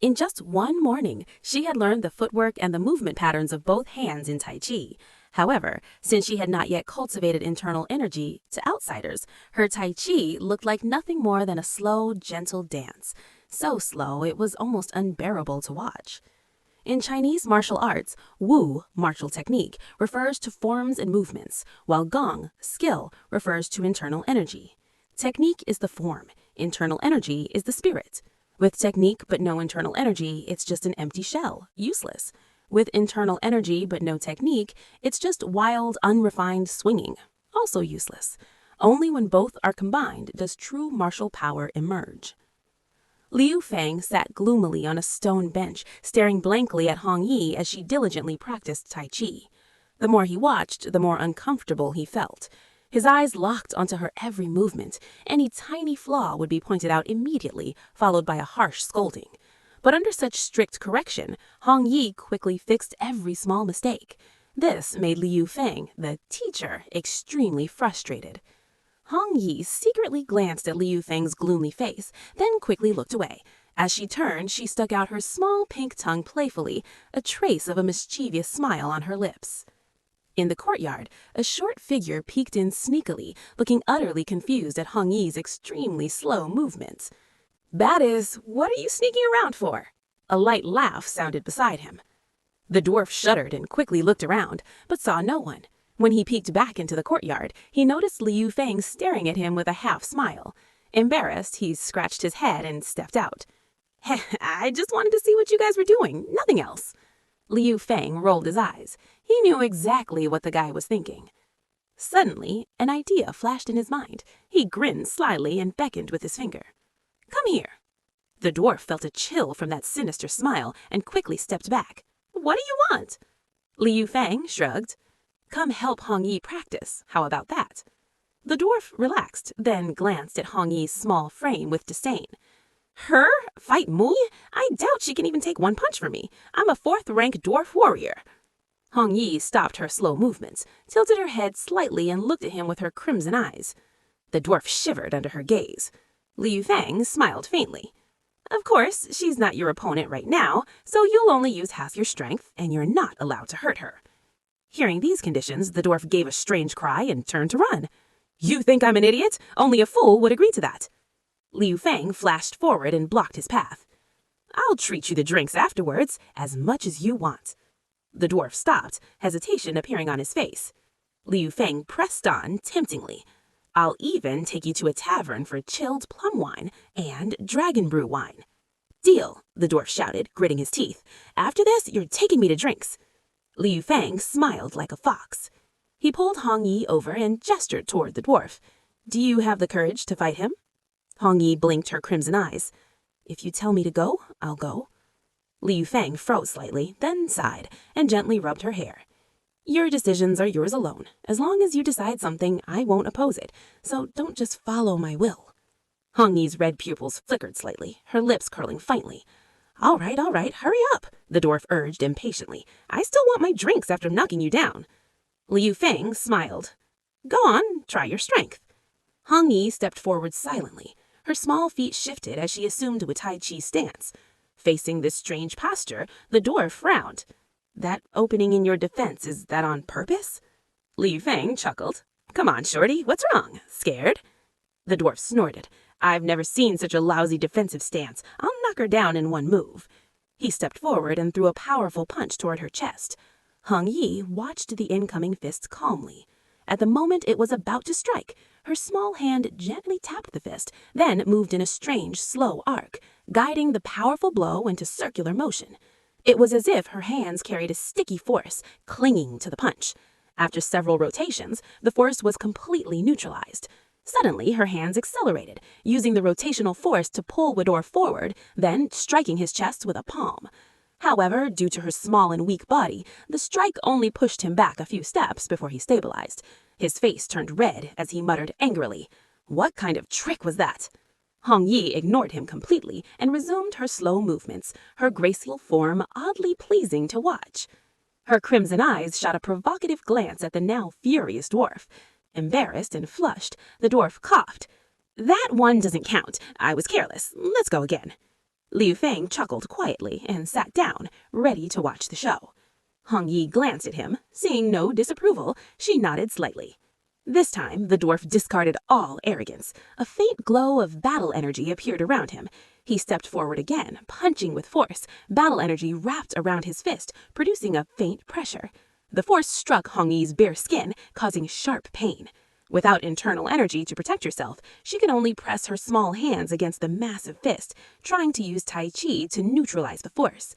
In just one morning, she had learned the footwork and the movement patterns of both hands in Tai Chi. However, since she had not yet cultivated internal energy, to outsiders, her Tai Chi looked like nothing more than a slow, gentle dance. So slow it was almost unbearable to watch. In Chinese martial arts, Wu, martial technique, refers to forms and movements, while Gong, skill, refers to internal energy. Technique is the form, internal energy is the spirit. With technique but no internal energy, it's just an empty shell, useless. With internal energy but no technique, it's just wild, unrefined swinging, also useless. Only when both are combined does true martial power emerge. Liu Fang sat gloomily on a stone bench, staring blankly at Hong Yi as she diligently practiced Tai Chi. The more he watched, the more uncomfortable he felt. His eyes locked onto her every movement. Any tiny flaw would be pointed out immediately, followed by a harsh scolding. But under such strict correction, Hong Yi quickly fixed every small mistake. This made Liu Fang, the teacher, extremely frustrated. Hong Yi secretly glanced at Liu Fang's gloomy face, then quickly looked away. As she turned, she stuck out her small pink tongue playfully, a trace of a mischievous smile on her lips. In the courtyard, a short figure peeked in sneakily, looking utterly confused at Hong Yi's extremely slow movements. "That is, what are you sneaking around for?" A light laugh sounded beside him. The dwarf shuddered and quickly looked around, but saw no one. When he peeked back into the courtyard, he noticed Liu Fang staring at him with a half smile. Embarrassed, he scratched his head and stepped out. "I just wanted to see what you guys were doing, nothing else." Liu Fang rolled his eyes. He knew exactly what the guy was thinking. Suddenly, an idea flashed in his mind. He grinned slyly and beckoned with his finger. "Come here." The dwarf felt a chill from that sinister smile and quickly stepped back. "What do you want?" Liu Fang shrugged. "Come help Hong Yi practice. How about that?" The dwarf relaxed, then glanced at Hong Yi's small frame with disdain. "Her? Fight me? I doubt she can even take one punch from me. I'm a 4th-rank dwarf warrior." Hong Yi stopped her slow movements, tilted her head slightly and looked at him with her crimson eyes. The dwarf shivered under her gaze. Liu Fang smiled faintly. "Of course, she's not your opponent right now, so you'll only use half your strength, and you're not allowed to hurt her." Hearing these conditions, the dwarf gave a strange cry and turned to run. "You think I'm an idiot? Only a fool would agree to that." Liu Fang flashed forward and blocked his path. "I'll treat you to drinks afterwards, as much as you want." The dwarf stopped, hesitation appearing on his face. Liu Fang pressed on temptingly. "I'll even take you to a tavern for chilled plum wine and dragon brew wine." "Deal," the dwarf shouted, gritting his teeth. "After this, you're taking me to drinks." Liu Fang smiled like a fox. He pulled Hong Yi over and gestured toward the dwarf. "Do you have the courage to fight him?" Hong Yi blinked her crimson eyes. "If you tell me to go, I'll go." Liu Fang froze slightly, then sighed, and gently rubbed her hair. "Your decisions are yours alone. As long as you decide something, I won't oppose it, so don't just follow my will." Hong Yi's red pupils flickered slightly, her lips curling faintly. All right, hurry up," the dwarf urged impatiently. "I still want my drinks after knocking you down." Liu Fang smiled. "Go on, try your strength." Hong Yi stepped forward silently. Her small feet shifted as she assumed a Tai Chi stance. Facing this strange posture, the dwarf frowned. "That opening in your defense, is that on purpose?" Liu Fang chuckled. "Come on, shorty, what's wrong? Scared?" The dwarf snorted. "I've never seen such a lousy defensive stance. I'll knock her down in one move." He stepped forward and threw a powerful punch toward her chest. Hong Yi watched the incoming fist calmly. At the moment it was about to strike, her small hand gently tapped the fist, then moved in a strange, slow arc, guiding the powerful blow into circular motion. It was as if her hands carried a sticky force, clinging to the punch. After several rotations, the force was completely neutralized. Suddenly, her hands accelerated, using the rotational force to pull Widor forward, then striking his chest with a palm. However, due to her small and weak body, the strike only pushed him back a few steps before he stabilized. His face turned red as he muttered angrily, "What kind of trick was that?" Hong Yi ignored him completely and resumed her slow movements, her graceful form oddly pleasing to watch. Her crimson eyes shot a provocative glance at the now furious dwarf. Embarrassed and flushed, the dwarf coughed. "That one doesn't count. I was careless. Let's go again." Liu Fang chuckled quietly and sat down, ready to watch the show. Hong Yi glanced at him. Seeing no disapproval, she nodded slightly. This time, the dwarf discarded all arrogance. A faint glow of battle energy appeared around him. He stepped forward again, punching with force. Battle energy wrapped around his fist, producing a faint pressure. The force struck Hong Yi's bare skin, causing sharp pain. Without internal energy to protect herself, she could only press her small hands against the massive fist, trying to use Tai Chi to neutralize the force.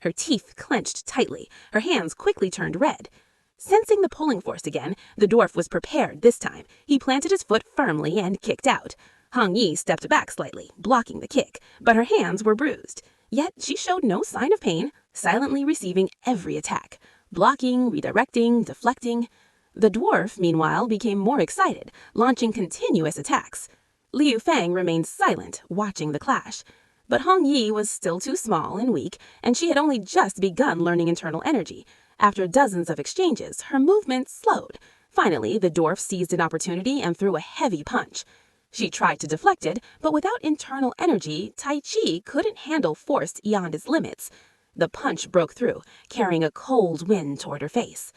Her teeth clenched tightly, her hands quickly turned red. Sensing the pulling force again, the dwarf was prepared this time. He planted his foot firmly and kicked out. Hong Yi stepped back slightly, blocking the kick, but her hands were bruised. Yet she showed no sign of pain, silently receiving every attack, blocking, redirecting, deflecting. The dwarf, meanwhile, became more excited, launching continuous attacks. Liu Fang remained silent, watching the clash. But Hong Yi was still too small and weak, and she had only just begun learning internal energy. After dozens of exchanges, her movement slowed. Finally, the dwarf seized an opportunity and threw a heavy punch. She tried to deflect it, but without internal energy, Tai Chi couldn't handle force beyond its limits. The punch broke through, carrying a cold wind toward her face.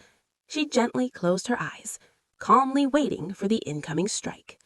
She gently closed her eyes, calmly waiting for the incoming strike.